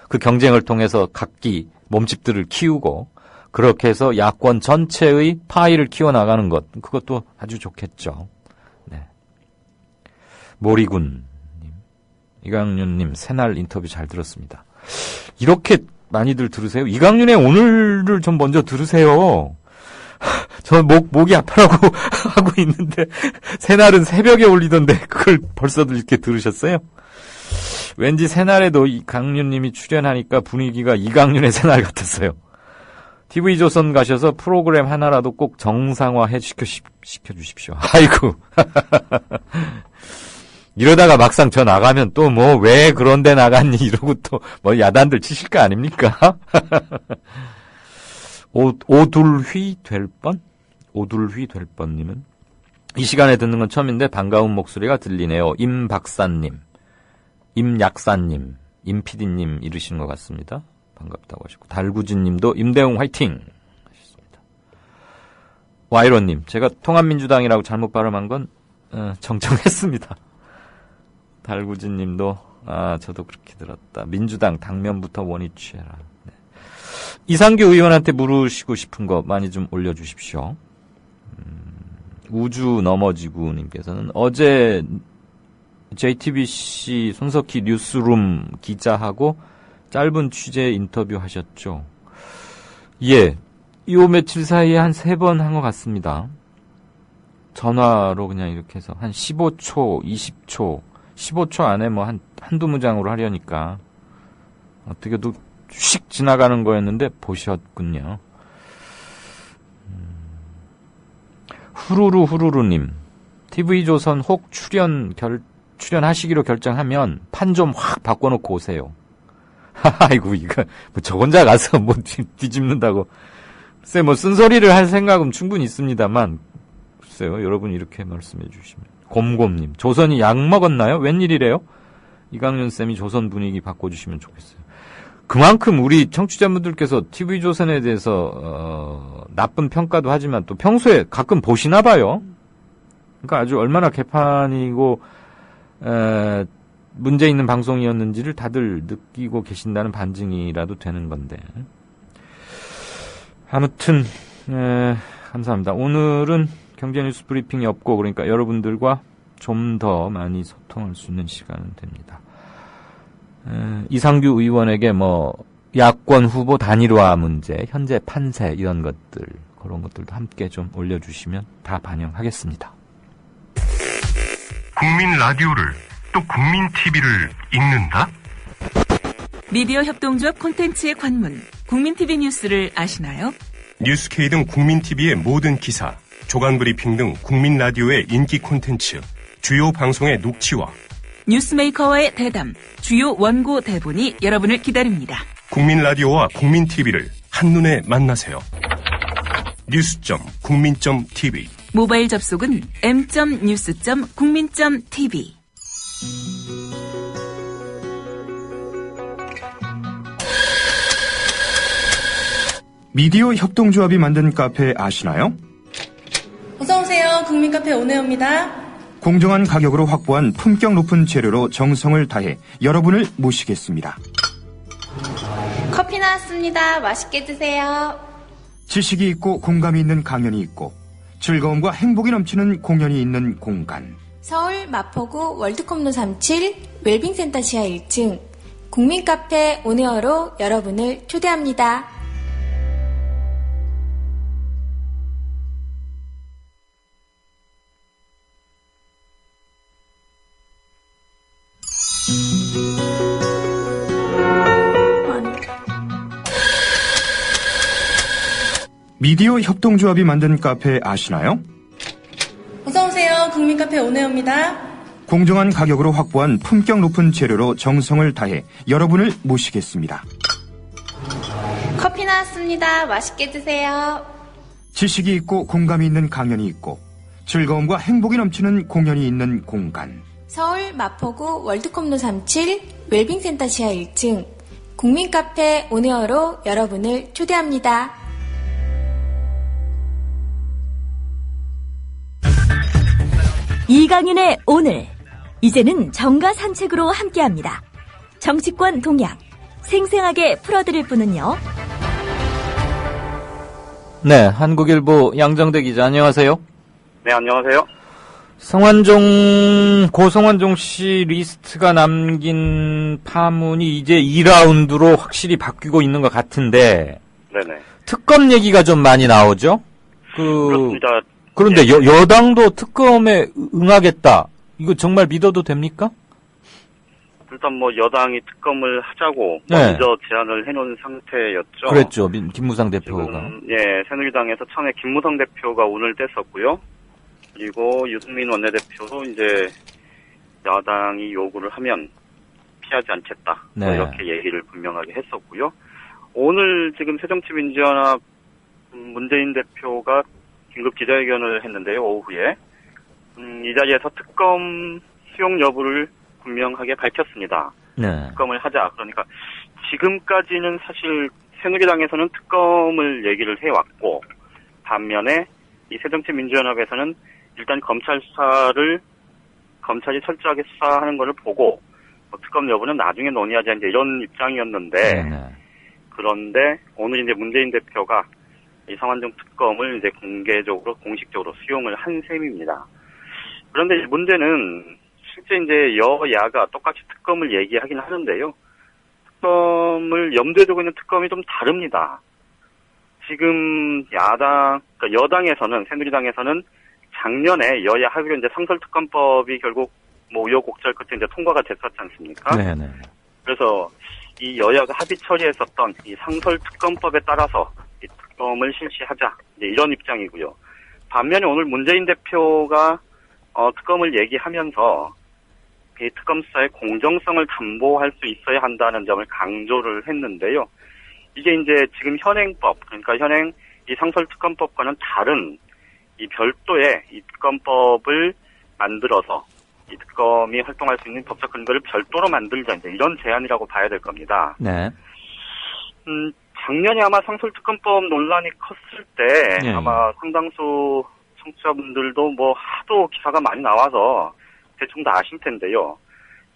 그 경쟁을 통해서 각기 몸집들을 키우고 그렇게 해서 야권 전체의 파이를 키워나가는 것, 그것도 아주 좋겠죠. 네. 모리군님, 이강윤님 새날 인터뷰 잘 들었습니다. 이렇게 많이들 들으세요? 이강윤의 오늘을 좀 먼저 들으세요. 저 목이 아파라고 하고 있는데 새날은 새벽에 올리던데 그걸 벌써도 이렇게 들으셨어요? 왠지 새날에도 이강윤님이 출연하니까 분위기가 이강윤의 새날 같았어요. TV조선 가셔서 프로그램 하나라도 꼭 정상화해 시켜주십시오. 아이고. 이러다가 막상 저 나가면 또 뭐 왜 그런데 나갔니 이러고 또 뭐 야단들 치실 거 아닙니까? 오둘휘 될 뻔님은 이 시간에 듣는 건 처음인데 반가운 목소리가 들리네요. 임박사님, 임약사님, 임피디님 이르시는 것 같습니다. 반갑다고 하시고 달구진님도 임대웅 화이팅 하셨습니다. 와이로님, 제가 통합민주당이라고 잘못 발음한 건 정정했습니다. 달구진님도 저도 그렇게 들었다. 민주당 당면부터 원위 취해라. 네. 이상규 의원한테 물으시고 싶은 거 많이 좀 올려주십시오. 우주 넘어지구님께서는 어제 JTBC 손석희 뉴스룸 기자하고 짧은 취재 인터뷰 하셨죠. 예, 요 며칠 사이에 한 3번 한 것 같습니다. 전화로 그냥 이렇게 해서 한 15초, 20초, 15초 안에 뭐 한두 문장으로 하려니까 어떻게도 휙 지나가는 거였는데 보셨군요. 후루루님, TV조선 혹 출연하시기로 결정하면 판 좀 확 바꿔놓고 오세요. 아이고, 이거, 저 혼자 가서 뭐 뒤집는다고. 글쎄, 뭐 쓴소리를 할 생각은 충분히 있습니다만, 글쎄요, 여러분이 이렇게 말씀해 주시면. 곰곰님, 조선이 약 먹었나요? 웬일이래요? 이강윤쌤이 조선 분위기 바꿔주시면 좋겠어요. 그만큼 우리 청취자분들께서 TV조선에 대해서 나쁜 평가도 하지만 또 평소에 가끔 보시나 봐요. 그러니까 아주 얼마나 개판이고 문제 있는 방송이었는지를 다들 느끼고 계신다는 반증이라도 되는 건데. 아무튼 감사합니다. 오늘은 경제뉴스 브리핑이 없고 그러니까 여러분들과 좀 더 많이 소통할 수 있는 시간은 됩니다. 이상규 의원에게 뭐 야권 후보 단일화 문제, 현재 판세 이런 것들, 그런 것들도 함께 좀 올려주시면 다 반영하겠습니다. 국민 라디오를 또 국민 TV를 읽는다? 미디어 협동조합 콘텐츠의 관문, 국민 TV 뉴스를 아시나요? 뉴스K 등 국민 TV의 모든 기사, 조간 브리핑 등 국민 라디오의 인기 콘텐츠, 주요 방송의 녹취와 뉴스메이커와의 대담, 주요 원고 대본이 여러분을 기다립니다. 국민 라디오와 국민 TV를 한눈에 만나세요. news.국민.tv 모바일 접속은 m.news.국민.tv. 미디어 협동조합이 만든 카페 아시나요? 어서오세요. 국민카페 오네오입니다. 공정한 가격으로 확보한 품격 높은 재료로 정성을 다해 여러분을 모시겠습니다. 커피 나왔습니다. 맛있게 드세요. 지식이 있고 공감이 있는 강연이 있고 즐거움과 행복이 넘치는 공연이 있는 공간. 서울 마포구 월드컵로 37 웰빙센터 지하 1층 국민카페 오네어로 여러분을 초대합니다. 미디어 협동조합이 만든 카페 아시나요? 어서오세요. 국민카페 오네오입니다. 공정한 가격으로 확보한 품격 높은 재료로 정성을 다해 여러분을 모시겠습니다. 커피 나왔습니다. 맛있게 드세요. 지식이 있고 공감이 있는 강연이 있고 즐거움과 행복이 넘치는 공연이 있는 공간. 서울 마포구 월드컵로 37 웰빙센터 지하 1층 국민카페 오네어로 여러분을 초대합니다. 이강윤의 오늘, 이제는 정가 산책으로 함께합니다. 정치권 동향, 생생하게 풀어드릴 분은요. 네, 한국일보 양정대 기자 안녕하세요. 네, 안녕하세요. 고성환종 씨 리스트가 남긴 파문이 이제 2라운드로 확실히 바뀌고 있는 것 같은데. 네네. 특검 얘기가 좀 많이 나오죠? 그렇습니다. 그런데 네. 여당도 특검에 응하겠다. 이거 정말 믿어도 됩니까? 일단 뭐 여당이 특검을 하자고 네. 먼저 제안을 해놓은 상태였죠. 그랬죠. 김무성 대표가. 지금, 새누리당에서 처음에 김무성 대표가 오늘 뗐었고요. 그리고 유승민 원내대표도 이제 야당이 요구를 하면 피하지 않겠다. 네. 이렇게 얘기를 분명하게 했었고요. 오늘 지금 새정치민주연합 문재인 대표가 긴급 기자회견을 했는데요. 오후에 이 자리에서 특검 수용 여부를 분명하게 밝혔습니다. 네. 특검을 하자. 그러니까 지금까지는 사실 새누리당에서는 특검을 얘기를 해왔고 반면에 이 새정치민주연합에서는 일단 검찰 수사를 검찰이 철저하게 수사하는 것을 보고 특검 여부는 나중에 논의하자 이제 이런 입장이었는데 그런데 오늘 이제 문재인 대표가 이 성완종 특검을 이제 공개적으로 공식적으로 수용을 한 셈입니다. 그런데 문제는 실제 이제 여야가 똑같이 특검을 얘기하긴 하는데요. 특검을 염두에 두고 있는 특검이 좀 다릅니다. 지금 그러니까 여당에서는 새누리당에서는 작년에 여야 합의로 이제 상설특검법이 결국 뭐 우여곡절 끝에 이제 통과가 됐었지 않습니까? 네네. 그래서 이 여야가 합의 처리했었던 이 상설특검법에 따라서 이 특검을 실시하자 이제 이런 입장이고요. 반면에 오늘 문재인 대표가 특검을 얘기하면서 이 특검 수사의 공정성을 담보할 수 있어야 한다는 점을 강조를 했는데요. 이게 이제 지금 현행법, 그러니까 현행 이 상설특검법과는 다른 이 별도의 이 특검법을 만들어서 이 특검이 활동할 수 있는 법적 근거를 별도로 만들자 이제 이런 제안이라고 봐야 될 겁니다. 네. 작년에 아마 상설특검법 논란이 컸을 때 예. 아마 상당수 청취자분들도 뭐 하도 기사가 많이 나와서 대충 다 아실 텐데요.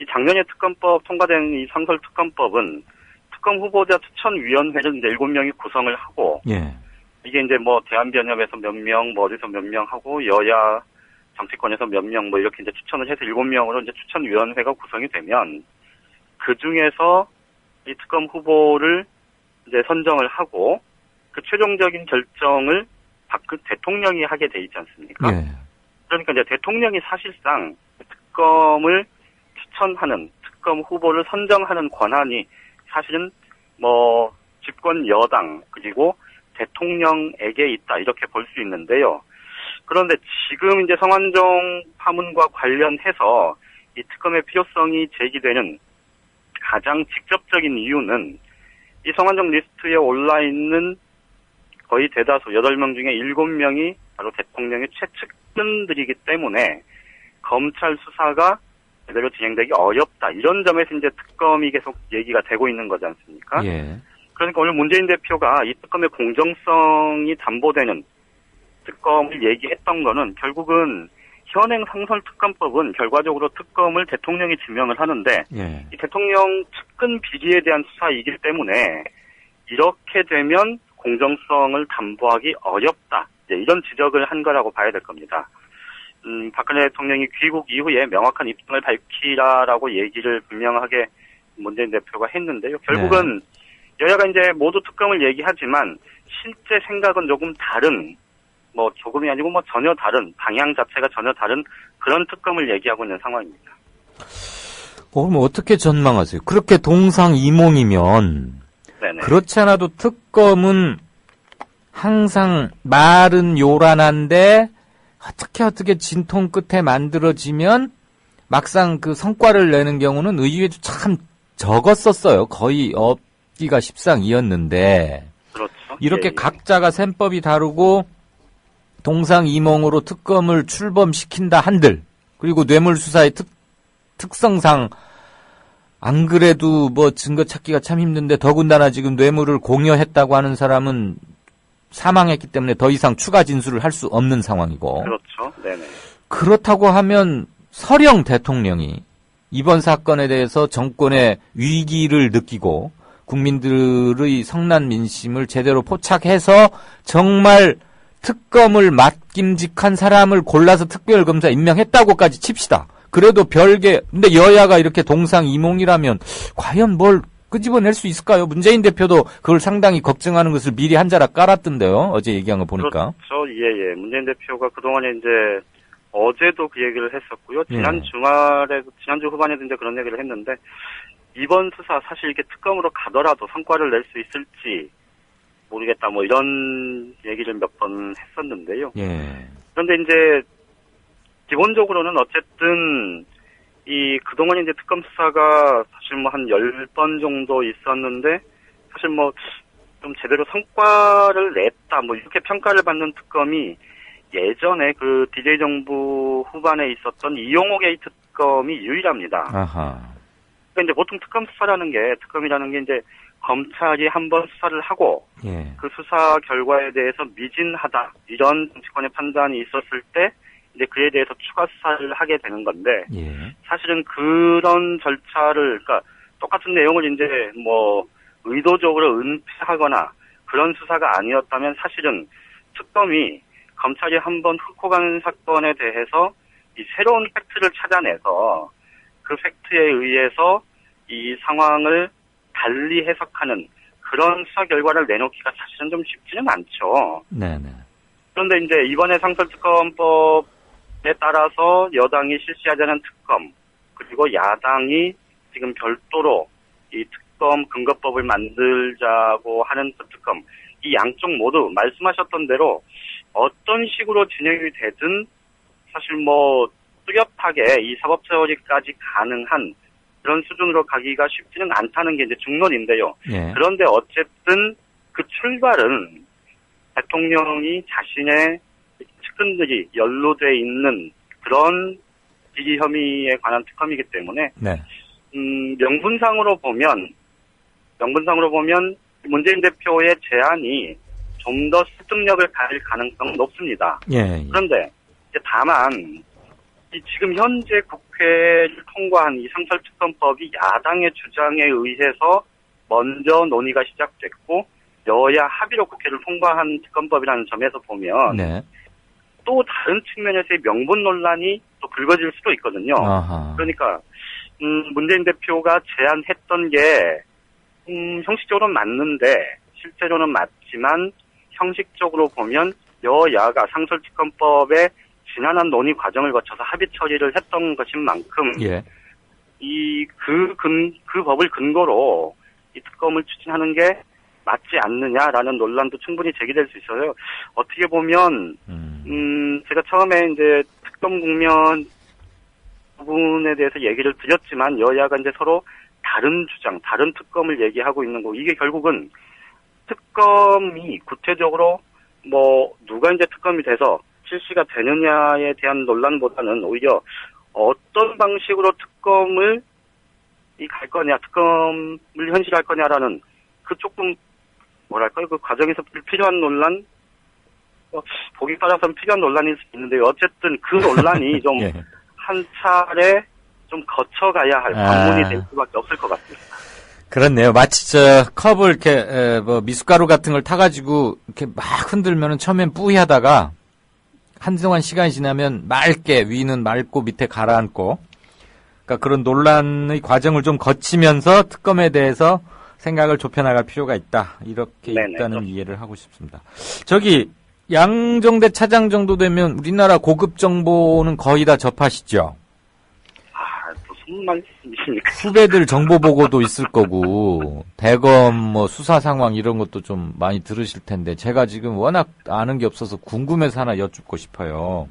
이 작년에 특검법 통과된 이 상설특검법은 특검 후보자 추천위원회를 이제 7명이 구성을 하고 예. 이게 이제 뭐 대한변협에서 몇 명, 뭐 어디서 몇 명 하고 여야 정치권에서 몇 명 뭐 이렇게 이제 추천을 해서 7명으로 이제 추천위원회가 구성이 되면 그 중에서 이 특검 후보를 이제 선정을 하고 그 최종적인 결정을 박 대통령이 하게 돼 있지 않습니까? 예. 그러니까 이제 대통령이 사실상 특검을 추천하는 특검 후보를 선정하는 권한이 사실은 뭐 집권 여당 그리고 대통령에게 있다 이렇게 볼 수 있는데요. 그런데 지금 이제 성완종 파문과 관련해서 이 특검의 필요성이 제기되는 가장 직접적인 이유는 이 성완종 리스트에 올라 있는 거의 대다수 8명 중에 7명이 바로 대통령의 최측근들이기 때문에 검찰 수사가 제대로 진행되기 어렵다. 이런 점에서 이제 특검이 계속 얘기가 되고 있는 거지 않습니까? 예. 그러니까 오늘 문재인 대표가 이 특검의 공정성이 담보되는 특검을 얘기했던 거는 결국은 현행 상설특검법은 결과적으로 특검을 대통령이 지명을 하는데 예. 이 대통령 측근 비리에 대한 수사이기 때문에 이렇게 되면 공정성을 담보하기 어렵다. 이런 지적을 한 거라고 봐야 될 겁니다. 박근혜 대통령이 귀국 이후에 명확한 입장을 밝히라라고 얘기를 분명하게 문재인 대표가 했는데요. 결국은 여야가 이제 모두 특검을 얘기하지만 실제 생각은 조금 다른, 뭐 조금이 아니고 뭐 전혀 다른, 방향 자체가 전혀 다른 그런 특검을 얘기하고 있는 상황입니다. 그럼 어떻게 전망하세요? 그렇게 동상이몽이면 네네. 그렇지 않아도 특검은 항상 말은 요란한데 어떻게 진통 끝에 만들어지면 막상 그 성과를 내는 경우는 의외도 참 적었었어요. 거의 없기가 십상이었는데 그렇죠. 이렇게 예, 예. 각자가 셈법이 다르고 동상이몽으로 특검을 출범시킨다 한들 그리고 뇌물수사의 특성상 안 그래도 뭐 증거 찾기가 참 힘든데 더군다나 지금 뇌물을 공여했다고 하는 사람은 사망했기 때문에 더 이상 추가 진술을 할 수 없는 상황이고. 그렇죠. 네네. 그렇다고 하면 서령 대통령이 이번 사건에 대해서 정권의 위기를 느끼고 국민들의 성난 민심을 제대로 포착해서 정말 특검을 맡김직한 사람을 골라서 특별검사 임명했다고까지 칩시다. 그래도 별개, 근데 여야가 이렇게 동상이몽이라면 과연 뭘 끄집어낼 수 있을까요? 문재인 대표도 그걸 상당히 걱정하는 것을 미리 한 자락 깔았던데요. 어제 얘기한 거 보니까. 그렇죠. 예. 문재인 대표가 그동안에 이제 어제도 그 얘기를 했었고요. 지난 예. 주말에도, 지난주 후반에도 이제 그런 얘기를 했는데 이번 수사 사실 이게 특검으로 가더라도 성과를 낼 수 있을지 모르겠다. 뭐 이런 얘기를 몇 번 했었는데요. 예. 그런데 이제 기본적으로는 어쨌든 그동안 이제 특검 수사가 사실 뭐 한 10번 정도 있었는데, 사실 뭐 좀 제대로 성과를 냈다, 뭐 이렇게 평가를 받는 특검이 예전에 그 DJ 정부 후반에 있었던 이용호 게이트 특검이 유일합니다. 아하. 그러니까 이제 보통 특검이라는 게 이제 검찰이 한번 수사를 하고, 예. 그 수사 결과에 대해서 미진하다, 이런 정치권의 판단이 있었을 때, 이제 그에 대해서 추가 수사를 하게 되는 건데, 예. 사실은 그런 절차를, 그러니까 똑같은 내용을 이제 뭐 의도적으로 은폐하거나 그런 수사가 아니었다면 사실은 특검이 검찰이 한번 훑고 간 사건에 대해서 이 새로운 팩트를 찾아내서 그 팩트에 의해서 이 상황을 달리 해석하는 그런 수사 결과를 내놓기가 사실은 좀 쉽지는 않죠. 네네. 그런데 이제 이번에 상설특검법에 따라서 여당이 실시하자는 특검, 그리고 야당이 지금 별도로 이 특검 근거법을 만들자고 하는 그 특검, 이 양쪽 모두 말씀하셨던 대로 어떤 식으로 진행이 되든 사실 뭐 뚜렷하게 이 사법처리까지 가능한 그런 수준으로 가기가 쉽지는 않다는 게 이제 중론인데요. 예. 그런데 어쨌든 그 출발은 대통령이 자신의 측근들이 연루돼 있는 그런 비리 혐의에 관한 특검이기 때문에 네. 명분상으로 보면 문재인 대표의 제안이 좀 더 설득력을 가질 가능성은 높습니다. 예. 그런데 이제 다만 지금 현재 국회를 통과한 이 상설특검법이 야당의 주장에 의해서 먼저 논의가 시작됐고 여야 합의로 국회를 통과한 특검법이라는 점에서 보면 네. 또 다른 측면에서의 명분 논란이 또 불거질 수도 있거든요. 아하. 그러니까 문재인 대표가 제안했던 게 형식적으로는 맞는데 실제로는 맞지만 형식적으로 보면 여야가 상설특검법에 지난한 논의 과정을 거쳐서 합의 처리를 했던 것인 만큼 예. 그 법을 근거로 이 특검을 추진하는 게 맞지 않느냐라는 논란도 충분히 제기될 수 있어요. 어떻게 보면 제가 처음에 이제 특검 국면 부분에 대해서 얘기를 드렸지만 여야가 이제 서로 다른 주장, 다른 특검을 얘기하고 있는 거. 이게 결국은 특검이 구체적으로 뭐 누가 이제 특검이 돼서 실시가 되느냐에 대한 논란보다는 오히려 어떤 방식으로 특검을 갈 거냐, 특검을 현실할 거냐라는 그 조금 뭐랄까요, 그 과정에서 불필요한 논란, 보기 따라서는 필요한 논란일 수 있는데 어쨌든 그 논란이 좀 예. 한 차례 좀 거쳐가야 할 관문이 될 수밖에 없을 것 같습니다. 그렇네요. 마치 컵을 이렇게 뭐 미숫가루 같은 걸 타가지고 이렇게 막 흔들면은 처음엔 뿌이하다가 한동안 시간이 지나면 맑게 위는 맑고 밑에 가라앉고, 그러니까 그런 논란의 과정을 좀 거치면서 특검에 대해서 생각을 좁혀나갈 필요가 있다. 이렇게 네네, 일단은 이해를 하고 싶습니다. 저기 양정대 차장 정도 되면 우리나라 고급 정보는 거의 다 접하시죠? 무슨 말씀이십니까? 후배들 정보 보고도 있을 거고 대검 뭐 수사 상황 이런 것도 좀 많이 들으실 텐데 제가 지금 워낙 아는 게 없어서 궁금해서 하나 여쭙고 싶어요.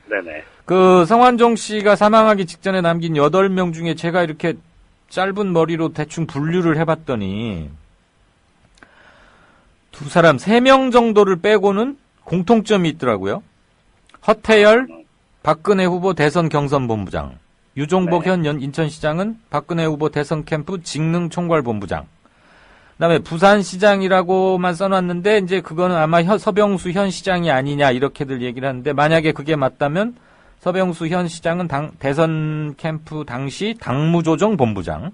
네네. 그 성완종 씨가 사망하기 직전에 남긴 8명 중에 제가 이렇게 짧은 머리로 대충 분류를 해봤더니 3명 정도를 빼고는 공통점이 있더라고요. 허태열, 박근혜 후보 대선 경선본부장, 유종복 현 인천시장은 박근혜 후보 대선 캠프 직능총괄본부장. 그다음에 부산시장이라고만 써놨는데 이제 그거는 아마 서병수 현 시장이 아니냐 이렇게들 얘기를 하는데 만약에 그게 맞다면 서병수 현 시장은 대선 캠프 당시 당무조정본부장.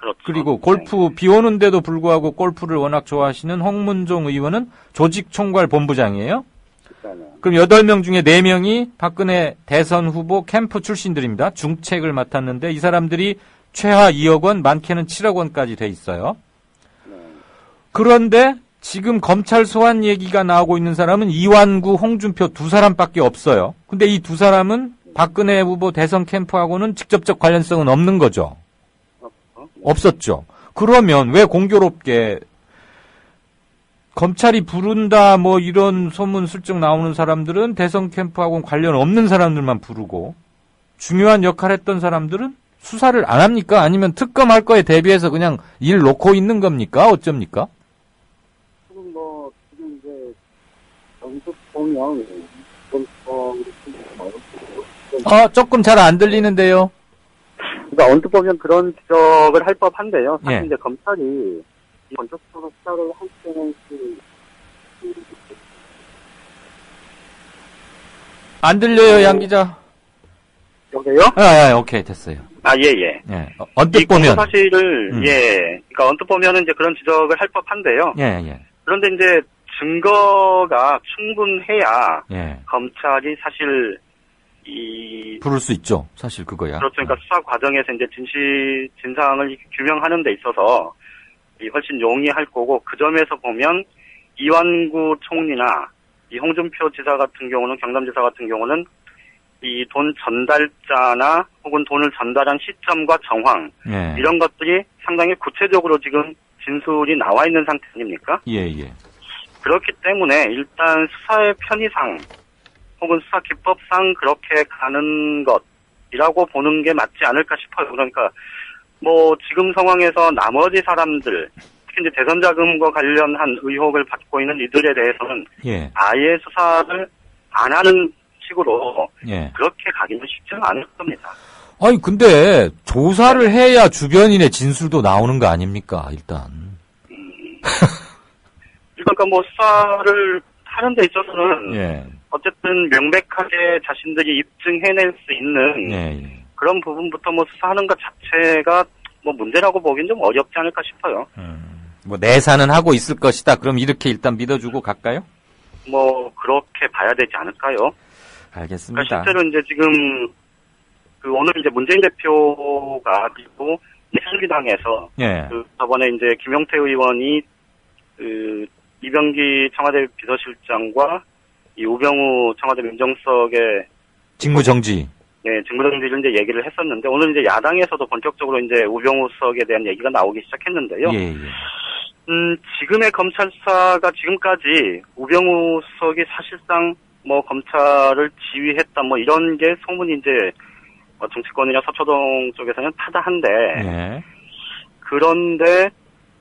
그렇죠. 그리고 골프 비 오는데도 불구하고 골프를 워낙 좋아하시는 홍문종 의원은 조직총괄본부장이에요. 그럼 8명 중에 4명이 박근혜 대선 후보 캠프 출신들입니다. 중책을 맡았는데 이 사람들이 최하 2억 원, 많게는 7억 원까지 돼 있어요. 그런데 지금 검찰 소환 얘기가 나오고 있는 사람은 이완구, 홍준표 2사람밖에 없어요. 근데 이 2사람은 박근혜 후보 대선 캠프하고는 직접적 관련성은 없는 거죠. 없었죠. 그러면 왜 공교롭게 검찰이 부른다 뭐 이런 소문 슬쩍 나오는 사람들은 대선 캠프하고는 관련 없는 사람들만 부르고 중요한 역할을 했던 사람들은 수사를 안 합니까? 아니면 특검할 거에 대비해서 그냥 일 놓고 있는 겁니까? 어쩝니까? 지금 지금 이제 연습 보면 조금 잘 안 들리는데요. 그러니까 언뜻 보면 그런 지적을 할 법한데요. 사실 예. 이제 검찰이 본격적으로 수사를 할 때는 안 들려요, 양 기자. 여보세요? 오케이, 됐어요. 예. 예. 언뜻 보면. 사실을, 그러니까 언뜻 보면은 이제 그런 지적을 할 법한데요. 예. 그런데 이제 증거가 충분해야 예. 검찰이 사실 부를 수 있죠. 사실 그거야. 그렇죠. 그러니까 수사 과정에서 이제 진상을 규명하는 데 있어서 훨씬 용이할 거고, 그 점에서 보면 이완구 총리나 이 홍준표 지사 같은 경우는, 경남지사 같은 경우는 이 돈 전달자나 혹은 돈을 전달한 시점과 정황, 예. 이런 것들이 상당히 구체적으로 지금 진술이 나와 있는 상태 아닙니까? 예. 그렇기 때문에 일단 수사의 편의상 혹은 수사 기법상 그렇게 가는 것이라고 보는 게 맞지 않을까 싶어요. 그러니까 지금 상황에서 나머지 사람들, 특히 이제 대선 자금과 관련한 의혹을 받고 있는 이들에 대해서는 예. 아예 수사를 안 하는 식으로 예. 그렇게 가기는 쉽지는 않을 겁니다. 아니, 근데 조사를 해야 주변인의 진술도 나오는 거 아닙니까, 일단. 그러니까 수사를 하는 데 있어서는 예. 어쨌든 명백하게 자신들이 입증해낼 수 있는 예. 그런 부분부터 수사하는 것 자체가 문제라고 보기엔 좀 어렵지 않을까 싶어요. 내사는 하고 있을 것이다. 그럼 이렇게 일단 믿어주고 갈까요? 그렇게 봐야 되지 않을까요? 알겠습니다. 그러니까 실제로 이제 지금 오늘 이제 문재인 대표가 그리고 새누리당에서 예. 저번에 이제 김용태 의원이 이병기 청와대 비서실장과 이 우병우 청와대 민정수석의 직무정지. 네, 직무정지를 이제 얘기를 했었는데, 오늘 이제 야당에서도 본격적으로 이제 우병우 수석에 대한 얘기가 나오기 시작했는데요. 예. 지금의 검찰 수사가 지금까지 우병우 수석이 사실상 검찰을 지휘했다 이런 게 소문이 이제 정치권이나 서초동 쪽에서는 타다한데, 예. 그런데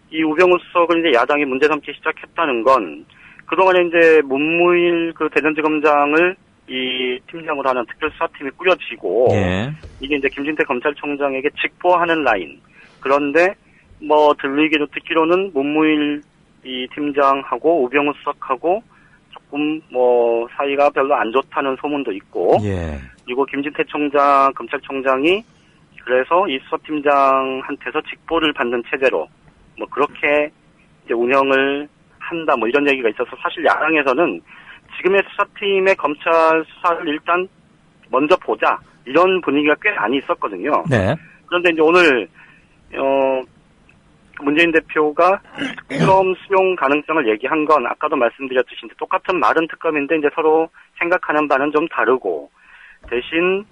이 우병우 수석을 이제 야당이 문제 삼기 시작했다는 건 그동안에 이제 문무일 대전지검장을 이 팀장으로 하는 특별수사팀이 꾸려지고, 예. 이게 이제 김진태 검찰총장에게 직보하는 라인. 그런데 들리기로 듣기로는 문무일 이 팀장하고 우병우 수석하고 조금 사이가 별로 안 좋다는 소문도 있고, 예. 그리고 김진태 검찰총장이 그래서 이 수사팀장한테서 직보를 받는 체제로 그렇게 이제 운영을 한다 이런 얘기가 있어서, 사실 야당에서는 지금의 수사팀의 검찰 수사를 일단 먼저 보자 이런 분위기가 꽤 많이 있었거든요. 네. 그런데 이제 오늘 문재인 대표가 특검 수용 가능성을 얘기한 건 아까도 말씀드렸듯이 이제 똑같은 말은 특검인데 이제 서로 생각하는 바는 좀 다르고, 대신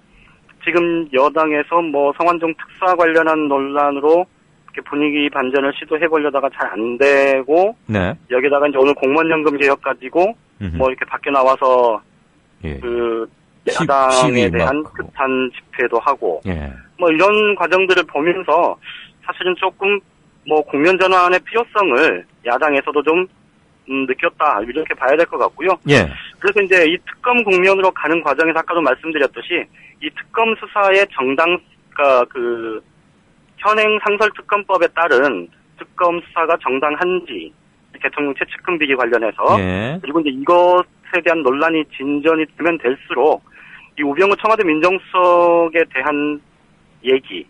지금 여당에서 성완종 특사 관련한 논란으로 이렇게 분위기 반전을 시도해 보려다가 잘 안 되고, 네. 여기다가 이제 오늘 공무원연금 개혁 가지고 이렇게 밖에 나와서 예. 야당에 대한 극한 집회도 하고, 예. 이런 과정들을 보면서 사실은 조금 국면 전환의 필요성을 야당에서도 좀 느꼈다 이렇게 봐야 될 것 같고요. 예. 그래서 이제 이 특검 국면으로 가는 과정에서 아까도 말씀드렸듯이 이 특검 수사의 현행 상설특검법에 따른 특검 수사가 정당한지, 대통령 최측근 비리 관련해서, 예. 그리고 이제 이것에 대한 논란이 진전이 되면 될수록 이 우병우 청와대 민정수석에 대한 얘기,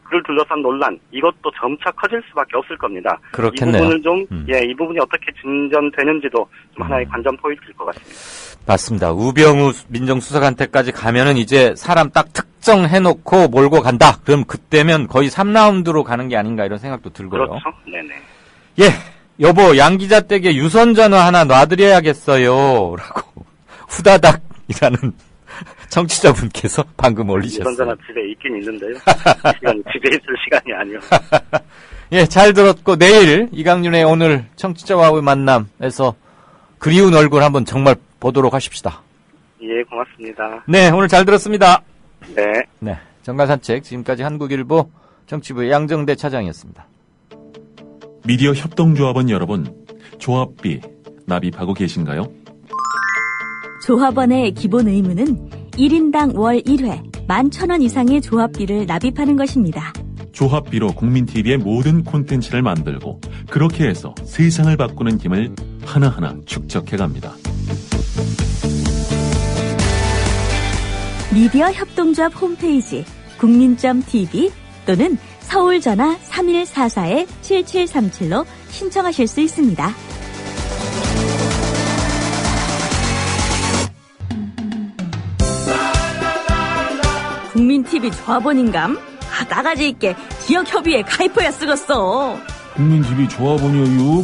그를 둘러싼 논란, 이것도 점차 커질 수밖에 없을 겁니다. 그렇겠네요. 이 부분을 이 부분이 어떻게 진전되는지도 좀 하나의 관전 포인트일 것 같습니다. 맞습니다. 우병우 민정수석한테까지 가면은 이제 사람 딱 특정해놓고 몰고 간다. 그럼 그때면 거의 3라운드로 가는 게 아닌가 이런 생각도 들고요. 그렇죠. 네네. 예. 여보, 양 기자 댁에 유선전화 하나 놔드려야겠어요. 라고 후다닥이라는 청취자분께서 방금 올리셨어요. 유선전화 집에 있긴 있는데요. 이 시간 집에 있을 시간이 아니요. 예, 잘 들었고 내일 이강윤의 오늘 청취자와의 만남에서 그리운 얼굴 한번 정말 보도록 하십시다. 예, 고맙습니다. 네, 오늘 잘 들었습니다. 네. 네. 정가산책 지금까지 한국일보 정치부의 양정대 차장이었습니다. 미디어 협동조합원 여러분, 조합비 납입하고 계신가요? 조합원의 기본 의무는 1인당 월 1회 11,000원 이상의 조합비를 납입하는 것입니다. 조합비로 국민TV의 모든 콘텐츠를 만들고 그렇게 해서 세상을 바꾸는 힘을 하나하나 축적해갑니다. 미디어 협동조합 홈페이지 국민.tv 또는 서울 전화 3144-7737로 신청하실 수 있습니다. 국민TV 조합원인감? 나가지 있게 지역협의회 가입해야 쓰겠어. 국민TV 조합원이요?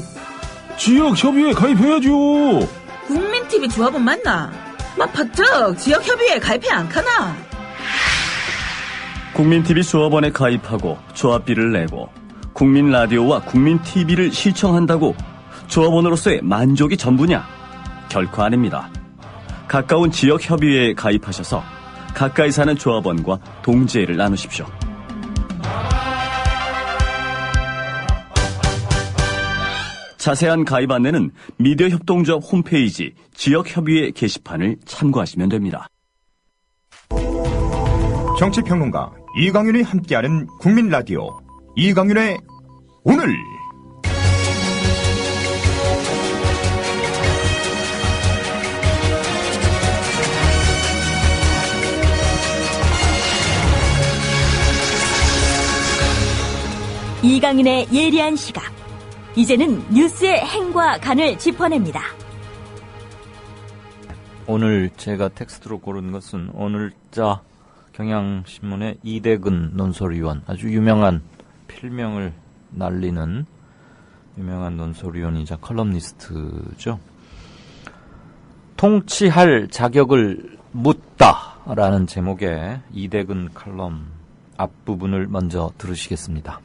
지역협의회 가입해야죠. 국민TV 조합원 맞나? 막 퍼뜩 지역협의회 가입해 안 카나? 국민TV 조합원에 가입하고 조합비를 내고 국민라디오와 국민TV를 시청한다고 조합원으로서의 만족이 전부냐? 결코 아닙니다. 가까운 지역협의회에 가입하셔서 가까이 사는 조합원과 동지애를 나누십시오. 자세한 가입 안내는 미디어 협동조합 홈페이지 지역협의회 게시판을 참고하시면 됩니다. 정치평론가 이강윤이 함께하는 국민라디오 이강윤의 오늘. 이강윤의 예리한 시각. 이제는 뉴스의 행과 간을 짚어냅니다. 오늘 제가 텍스트로 고른 것은 오늘자 경향신문의 이대근 논설위원, 아주 유명한 필명을 날리는 유명한 논설위원이자 컬럼니스트죠. 통치할 자격을 묻다라는 제목의 이대근 칼럼 앞부분을 먼저 들으시겠습니다.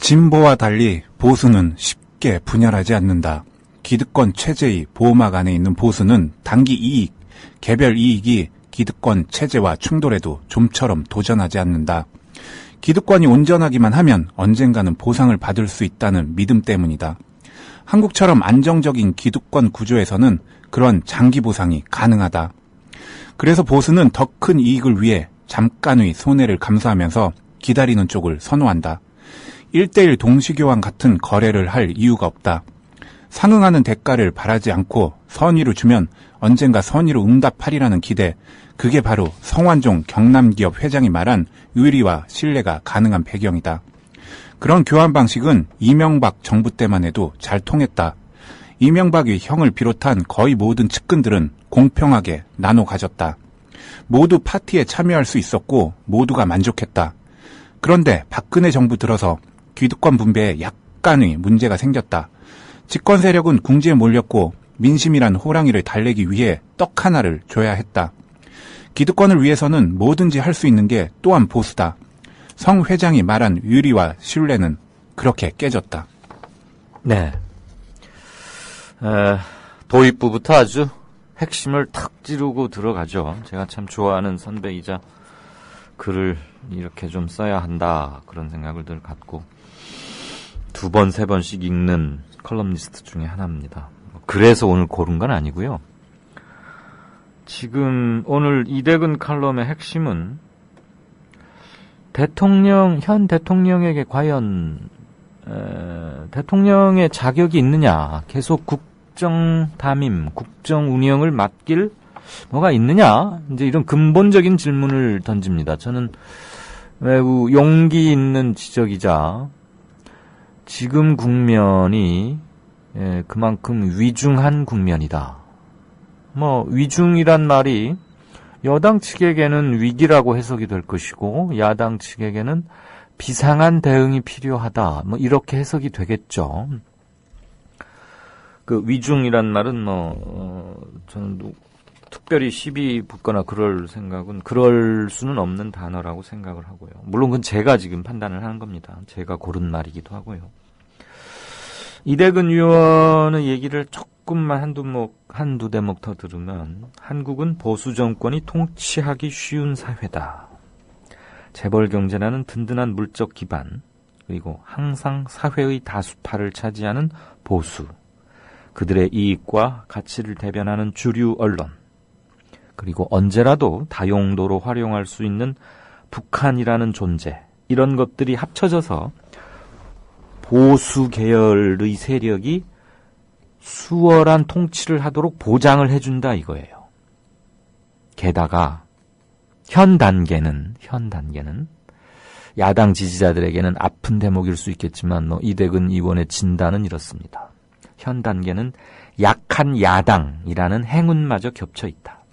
진보와 달리 보수는 쉽게 분열하지 않는다. 기득권 체제의 보호막 안에 있는 보수는 단기 이익, 개별 이익이 기득권 체제와 충돌해도 좀처럼 도전하지 않는다. 기득권이 온전하기만 하면 언젠가는 보상을 받을 수 있다는 믿음 때문이다. 한국처럼 안정적인 기득권 구조에서는 그런 장기 보상이 가능하다. 그래서 보수는 더 큰 이익을 위해 잠깐의 손해를 감수하면서 기다리는 쪽을 선호한다. 1:1 동시교환 같은 거래를 할 이유가 없다. 상응하는 대가를 바라지 않고 선의로 주면 언젠가 선의로 응답하리라는 기대, 그게 바로 성완종 경남기업 회장이 말한 의리와 신뢰가 가능한 배경이다. 그런 교환 방식은 이명박 정부 때만 해도 잘 통했다. 이명박의 형을 비롯한 거의 모든 측근들은 공평하게 나눠 가졌다. 모두 파티에 참여할 수 있었고 모두가 만족했다. 그런데 박근혜 정부 들어서 기득권 분배에 약간의 문제가 생겼다. 집권 세력은 궁지에 몰렸고 민심이란 호랑이를 달래기 위해 떡 하나를 줘야 했다. 기득권을 위해서는 뭐든지 할 수 있는 게 또한 보수다. 성 회장이 말한 의리와 신뢰는 그렇게 깨졌다. 네. 도입부부터 아주 핵심을 탁 찌르고 들어가죠. 제가 참 좋아하는 선배이자 글을 이렇게 좀 써야 한다 그런 생각을 늘 갖고 2번, 3번씩 읽는 컬럼니스트 중에 하나입니다. 그래서 오늘 고른 건 아니고요. 지금 오늘 이대근 칼럼의 핵심은 현 대통령에게 과연 대통령의 자격이 있느냐, 계속 국정 담임, 국정 운영을 맡길 뭐가 있느냐, 이제 이런 근본적인 질문을 던집니다. 저는 매우 용기 있는 지적이자 지금 국면이 그만큼 위중한 국면이다. 위중이란 말이 여당 측에게는 위기라고 해석이 될 것이고 야당 측에게는 비상한 대응이 필요하다. 이렇게 해석이 되겠죠. 그 위중이란 말은 저는 특별히 시비 붙거나 그럴 수는 없는 단어라고 생각을 하고요. 물론 그건 제가 지금 판단을 하는 겁니다. 제가 고른 말이기도 하고요. 이대근 의원의 얘기를 조금만 한두 대목 더 들으면 한국은 보수 정권이 통치하기 쉬운 사회다. 재벌 경제라는 든든한 물적 기반, 그리고 항상 사회의 다수파를 차지하는 보수, 그들의 이익과 가치를 대변하는 주류 언론, 그리고 언제라도 다용도로 활용할 수 있는 북한이라는 존재, 이런 것들이 합쳐져서 보수 계열의 세력이 수월한 통치를 하도록 보장을 해준다 이거예요. 게다가 현 단계는 야당 지지자들에게는 아픈 대목일 수 있겠지만 이대근 의원의 진단은 이렇습니다. 현 단계는 약한 야당이라는 행운마저 겹쳐 있다.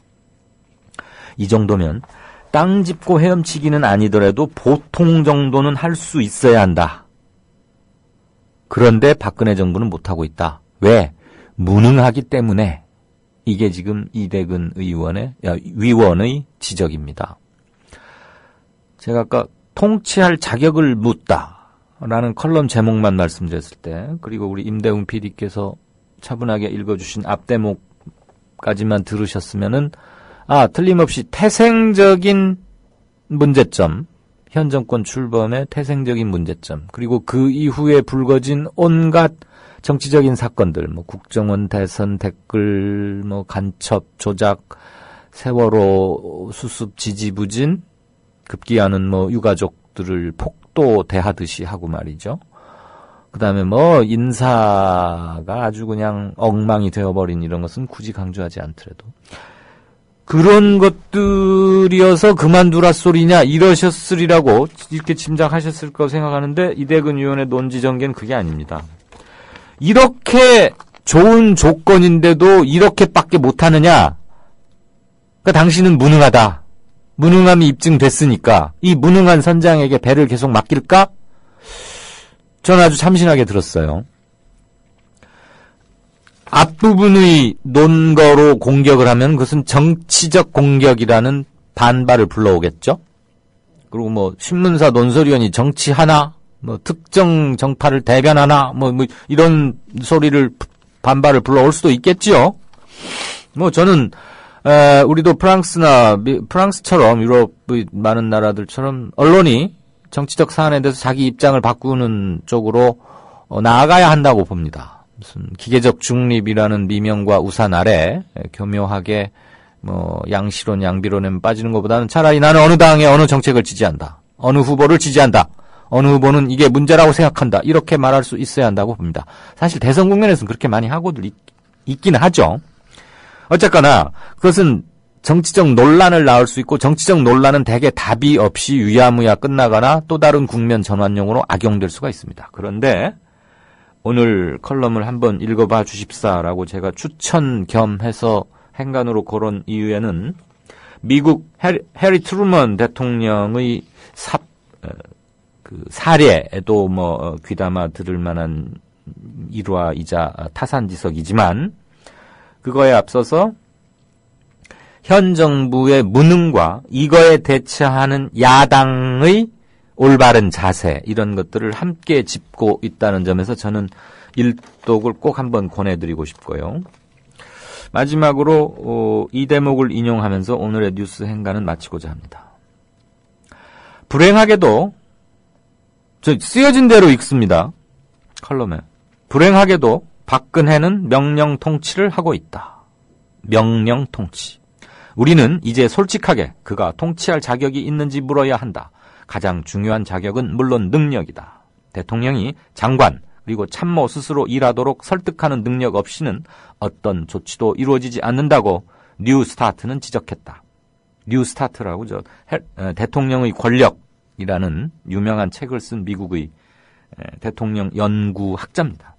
이 정도면 땅 짚고 헤엄치기는 아니더라도 보통 정도는 할 수 있어야 한다. 그런데 박근혜 정부는 못하고 있다. 왜? 무능하기 때문에. 이게 지금 이대근 위원의 지적입니다. 제가 아까 통치할 자격을 묻다라는 컬럼 제목만 말씀드렸을 때, 그리고 우리 임대웅 PD께서 차분하게 읽어주신 앞대목까지만 들으셨으면은 틀림없이 태생적인 문제점, 현 정권 출범의 태생적인 문제점, 그리고 그 이후에 불거진 온갖 정치적인 사건들, 국정원 대선 댓글, 간첩, 조작, 세월호 수습 지지부진, 급기야는 유가족들을 폭도 대하듯이 하고 말이죠. 그 다음에 인사가 아주 그냥 엉망이 되어버린 이런 것은 굳이 강조하지 않더라도. 그런 것들이어서 그만두라 소리냐 이러셨으리라고 이렇게 짐작하셨을 거라고 생각하는데 이대근 의원의 논지 전개는 그게 아닙니다. 이렇게 좋은 조건인데도 이렇게밖에 못하느냐? 그러니까 당신은 무능하다. 무능함이 입증됐으니까 이 무능한 선장에게 배를 계속 맡길까? 저는 아주 참신하게 들었어요. 앞부분의 논거로 공격을 하면 그것은 정치적 공격이라는 반발을 불러오겠죠. 그리고 신문사 논설위원이 정치하나, 특정 정파를 대변하나, 이런 소리를 반발을 불러올 수도 있겠지요. 저는 우리도 프랑스처럼 유럽의 많은 나라들처럼 언론이 정치적 사안에 대해서 자기 입장을 바꾸는 쪽으로 나아가야 한다고 봅니다. 무슨 기계적 중립이라는 미명과 우산 아래 교묘하게 양시론 양비론에 빠지는 것보다는 차라리 나는 어느 당의 어느 정책을 지지한다. 어느 후보를 지지한다. 어느 후보는 이게 문제라고 생각한다. 이렇게 말할 수 있어야 한다고 봅니다. 사실 대선 국면에서는 그렇게 많이 하고들 있기는 하죠. 어쨌거나 그것은 정치적 논란을 낳을 수 있고 정치적 논란은 대개 답이 없이 유야무야 끝나거나 또 다른 국면 전환용으로 악용될 수가 있습니다. 그런데 오늘 컬럼을 한번 읽어봐 주십사라고 제가 추천 겸해서 행간으로 고른 이유에는 미국 해리 트루먼 대통령의 사례에도 귀담아 들을 만한 일화이자 타산지석이지만 그거에 앞서서 현 정부의 무능과 이거에 대처하는 야당의 올바른 자세 이런 것들을 함께 짚고 있다는 점에서 저는 일독을 꼭 한번 권해드리고 싶고요. 마지막으로 이 대목을 인용하면서 오늘의 뉴스 행간은 마치고자 합니다. 불행하게도 쓰여진 대로 읽습니다. 컬럼에. 불행하게도 박근혜는 명령 통치를 하고 있다. 명령 통치. 우리는 이제 솔직하게 그가 통치할 자격이 있는지 물어야 한다. 가장 중요한 자격은 물론 능력이다. 대통령이 장관 그리고 참모 스스로 일하도록 설득하는 능력 없이는 어떤 조치도 이루어지지 않는다고 뉴스타트는 지적했다. 뉴스타트라고 대통령의 권력이라는 유명한 책을 쓴 미국의 대통령 연구학자입니다.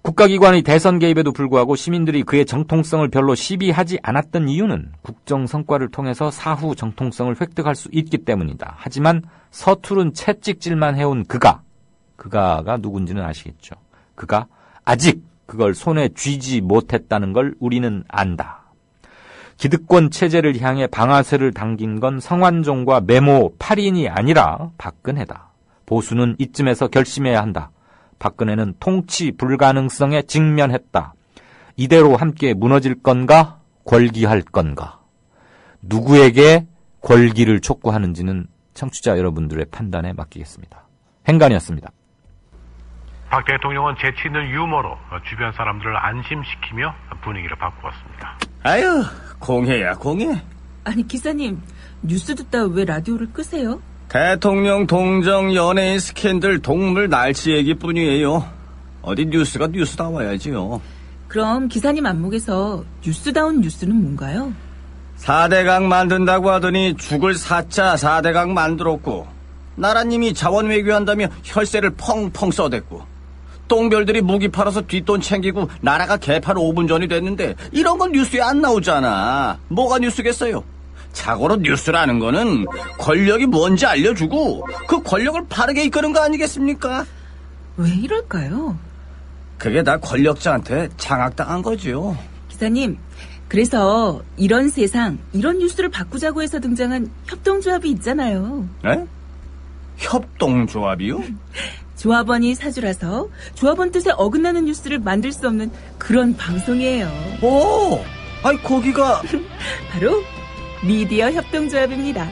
국가기관의 대선 개입에도 불구하고 시민들이 그의 정통성을 별로 시비하지 않았던 이유는 국정 성과를 통해서 사후 정통성을 획득할 수 있기 때문이다. 하지만 서투른 채찍질만 해온 그가가 누군지는 아시겠죠. 그가 아직 그걸 손에 쥐지 못했다는 걸 우리는 안다. 기득권 체제를 향해 방아쇠를 당긴 건 성완종과 메모 8인이 아니라 박근혜다. 보수는 이쯤에서 결심해야 한다. 박근혜는 통치 불가능성에 직면했다. 이대로 함께 무너질 건가? 권기할 건가? 누구에게 권기를 촉구하는지는 청취자 여러분들의 판단에 맡기겠습니다. 행간이었습니다. 박 대통령은 재치 있는 유머로 주변 사람들을 안심시키며 분위기를 바꾸었습니다. 아유, 공해야 공해. 아니 기사님, 뉴스 듣다 왜 라디오를 끄세요? 대통령 동정 연예인 스캔들 동물 날씨 얘기뿐이에요. 어디 뉴스가 뉴스다워야지요. 그럼 기사님 안목에서 뉴스다운 뉴스는 뭔가요? 4대강 만든다고 하더니 죽을 4차 4대강 만들었고, 나라님이 자원 외교한다며 혈세를 펑펑 써댔고, 똥별들이 무기 팔아서 뒷돈 챙기고 나라가 개판 5분 전이 됐는데 이런 건 뉴스에 안 나오잖아. 뭐가 뉴스겠어요? 자고로 뉴스라는 거는 권력이 뭔지 알려주고 그 권력을 바르게 이끄는 거 아니겠습니까? 왜 이럴까요? 그게 다 권력자한테 장악당한 거죠. 기사님, 그래서 이런 세상, 이런 뉴스를 바꾸자고 해서 등장한 협동조합이 있잖아요. 에? 협동조합이요? 조합원이 사주라서 조합원 뜻에 어긋나는 뉴스를 만들 수 없는 그런 방송이에요. 오! 아니 거기가 바로 미디어 협동조합입니다.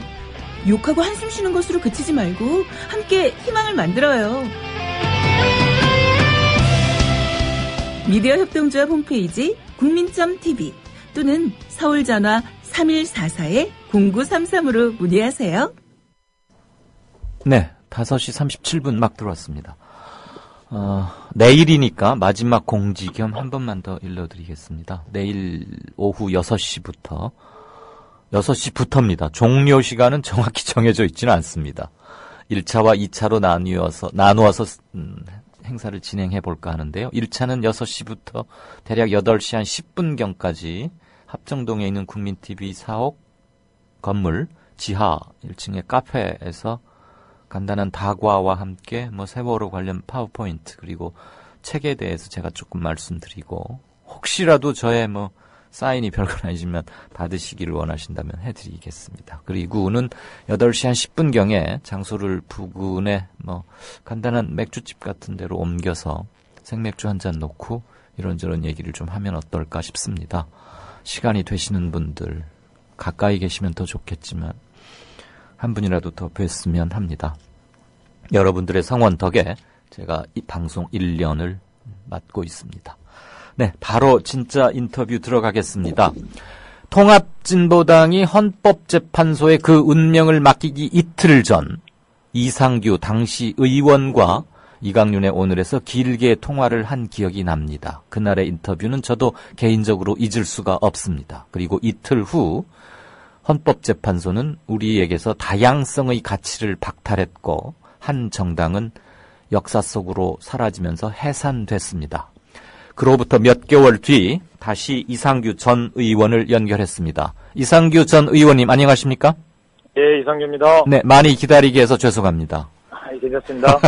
욕하고 한숨 쉬는 것으로 그치지 말고 함께 희망을 만들어요. 미디어 협동조합 홈페이지 국민.tv 또는 서울전화 3144-0933으로 문의하세요. 네, 5시 37분 막 들어왔습니다. 내일이니까 마지막 공지 겸 한 번만 더 일러드리겠습니다. 내일 오후 6시부터입니다. 종료 시간은 정확히 정해져 있지는 않습니다. 1차와 2차로 나누어서 행사를 진행해 볼까 하는데요. 1차는 6시부터 대략 8시 한 10분경까지 합정동에 있는 국민TV 4옥 건물 지하 1층의 카페에서 간단한 다과와 함께 세월호 관련 파워포인트 그리고 책에 대해서 제가 조금 말씀드리고 혹시라도 저의 사인이 별건 아니지만 받으시기를 원하신다면 해드리겠습니다. 그리고는 8시 한 10분경에 장소를 부근에 간단한 맥주집 같은 데로 옮겨서 생맥주 한 잔 놓고 이런저런 얘기를 좀 하면 어떨까 싶습니다. 시간이 되시는 분들 가까이 계시면 더 좋겠지만 한 분이라도 더 뵀으면 합니다. 여러분들의 성원 덕에 제가 이 방송 1년을 맡고 있습니다. 네, 바로 진짜 인터뷰 들어가겠습니다. 통합진보당이 헌법재판소에 그 운명을 맡기기 이틀 전 이상규 당시 의원과 이강윤의 오늘에서 길게 통화를 한 기억이 납니다. 그날의 인터뷰는 저도 개인적으로 잊을 수가 없습니다. 그리고 이틀 후 헌법재판소는 우리에게서 다양성의 가치를 박탈했고 한 정당은 역사 속으로 사라지면서 해산됐습니다. 그로부터 몇 개월 뒤 다시 이상규 전 의원을 연결했습니다. 이상규 전 의원님 안녕하십니까? 예, 이상규입니다. 네, 많이 기다리게 해서 죄송합니다. 괜찮습니다.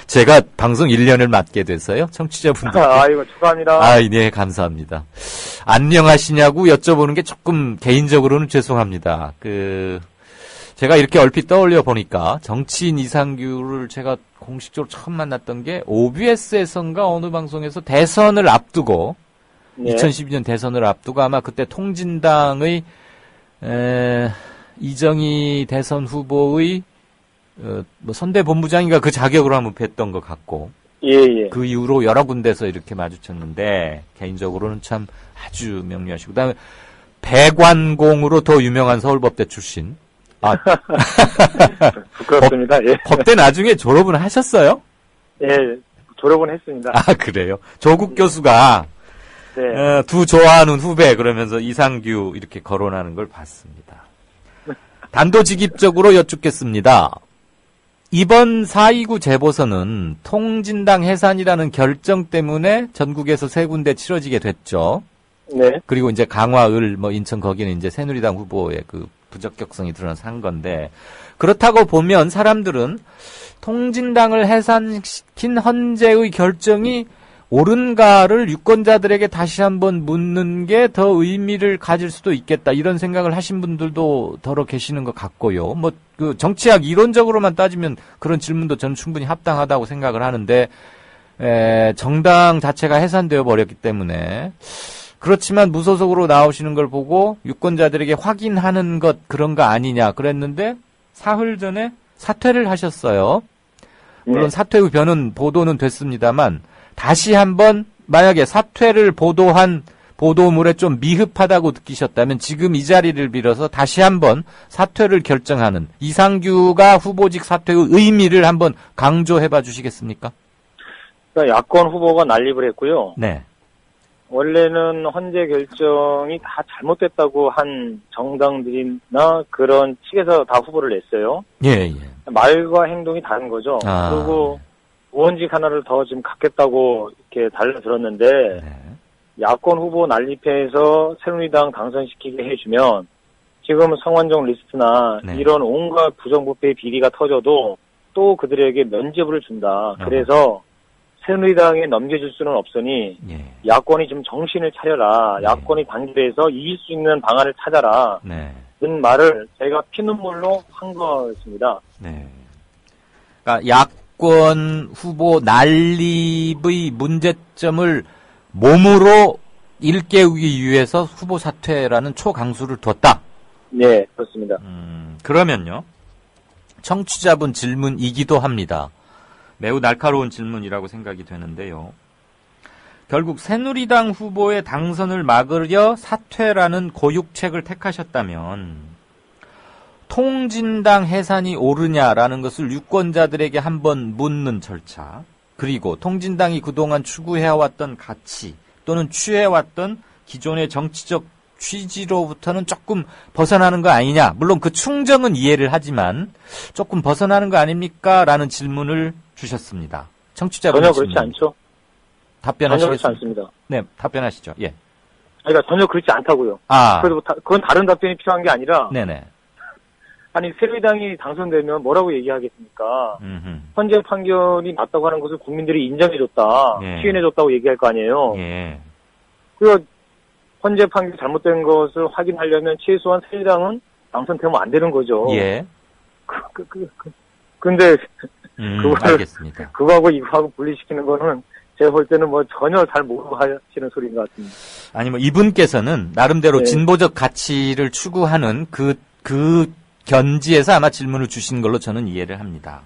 제가 방송 1년을 맡게 돼서요. 청취자분들. 아이고, 축하합니다. 네, 감사합니다. 안녕하시냐고 여쭤보는 게 조금 개인적으로는 죄송합니다. 제가 이렇게 얼핏 떠올려 보니까 정치인 이상규를 제가 공식적으로 처음 만났던 게 OBS에선가 어느 방송에서 대선을 앞두고 네. 2012년 대선을 앞두고 아마 그때 통진당의 이정희 대선 후보의 선대본부장인가 그 자격으로 한번 뵀던 것 같고 예. 그 이후로 여러 군데서 이렇게 마주쳤는데 개인적으로는 참 아주 명료하시고 그다음에 배관공으로 더 유명한 서울법대 출신 부끄럽습니다. 예. 법대 나중에 졸업은 하셨어요? 예, 졸업은 했습니다. 그래요? 조국 교수가 네. 두 좋아하는 후배 그러면서 이상규 이렇게 거론하는 걸 봤습니다. 단도직입적으로 여쭙겠습니다. 이번 4.29 재보선은 통진당 해산이라는 결정 때문에 전국에서 3군데 치러지게 됐죠. 네. 그리고 이제 강화을, 인천 거기는 이제 새누리당 후보의 그 부적격성이 드러나서 한 건데, 그렇다고 보면 사람들은 통진당을 해산시킨 헌재의 결정이 옳은가를 유권자들에게 다시 한번 묻는 게 더 의미를 가질 수도 있겠다. 이런 생각을 하신 분들도 더러 계시는 것 같고요. 정치학 이론적으로만 따지면 그런 질문도 저는 충분히 합당하다고 생각을 하는데, 정당 자체가 해산되어 버렸기 때문에, 그렇지만 무소속으로 나오시는 걸 보고 유권자들에게 확인하는 것 그런 거 아니냐 그랬는데 사흘 전에 사퇴를 하셨어요. 물론 사퇴 후 보도는 됐습니다만 다시 한번 만약에 사퇴를 보도한 보도물에 좀 미흡하다고 느끼셨다면 지금 이 자리를 빌어서 다시 한번 사퇴를 결정하는 이상규가 후보직 사퇴의 의미를 한번 강조해봐 주시겠습니까? 그러니까 야권 후보가 난립을 했고요. 네. 원래는 헌재 결정이 다 잘못됐다고 한 정당들이나 그런 측에서 다 후보를 냈어요. 예. 말과 행동이 다른 거죠. 그리고 의원직 하나를 더 지금 갖겠다고 이렇게 달려들었는데 야권 후보 난립해서 새누리당 당선시키게 해주면 지금 성완종 리스트나 이런 온갖 부정부패의 비리가 터져도 또 그들에게 면죄부를 준다. 그래서 새누리당에 넘겨줄 수는 없으니 야권이 좀 정신을 차려라. 야권이 단결해서 이길 수 있는 방안을 찾아라. 그런 말을 제가 피눈물로 한 거였습니다. 그러니까 야권 후보 난립의 문제점을 몸으로 일깨우기 위해서 후보 사퇴라는 초강수를 뒀다. 네, 그렇습니다. 그러면요. 청취자분 질문이기도 합니다. 매우 날카로운 질문이라고 생각이 되는데요. 결국 새누리당 후보의 당선을 막으려 사퇴라는 고육책을 택하셨다면 통진당 해산이 옳으냐라는 것을 유권자들에게 한번 묻는 절차, 그리고 통진당이 그동안 추구해왔던 가치 또는 취해왔던 기존의 정치적 취지로부터는 조금 벗어나는 거 아니냐. 물론 그 충정은 이해를 하지만 조금 벗어나는 거 아닙니까? 라는 질문을 주셨습니다. 청취자분 전혀 그렇지 않죠. 답변하시겠습니까? 전혀 그렇지 않습니다. 네, 답변하시죠. 예. 그러니까 전혀 그렇지 않다고요. 그래도 그건 다른 답변이 필요한 게 아니라 네네. 아니 새누리당이 당선되면 뭐라고 얘기하겠습니까? 헌재 판결이 맞다고 하는 것을 국민들이 인정해줬다, 시인해줬다고 얘기할 거 아니에요. 그리고 헌재 판결이 잘못된 것을 확인하려면 최소한 새누리당은 당선되면 안 되는 거죠. 근데 알겠습니다. 그거하고 이거하고 분리시키는 거는 제가 볼 때는 뭐 전혀 잘 모르고 하시는 소리인 것 같습니다. 아니 뭐 이분께서는 나름대로 진보적 가치를 추구하는 그 견지에서 아마 질문을 주신 걸로 저는 이해를 합니다.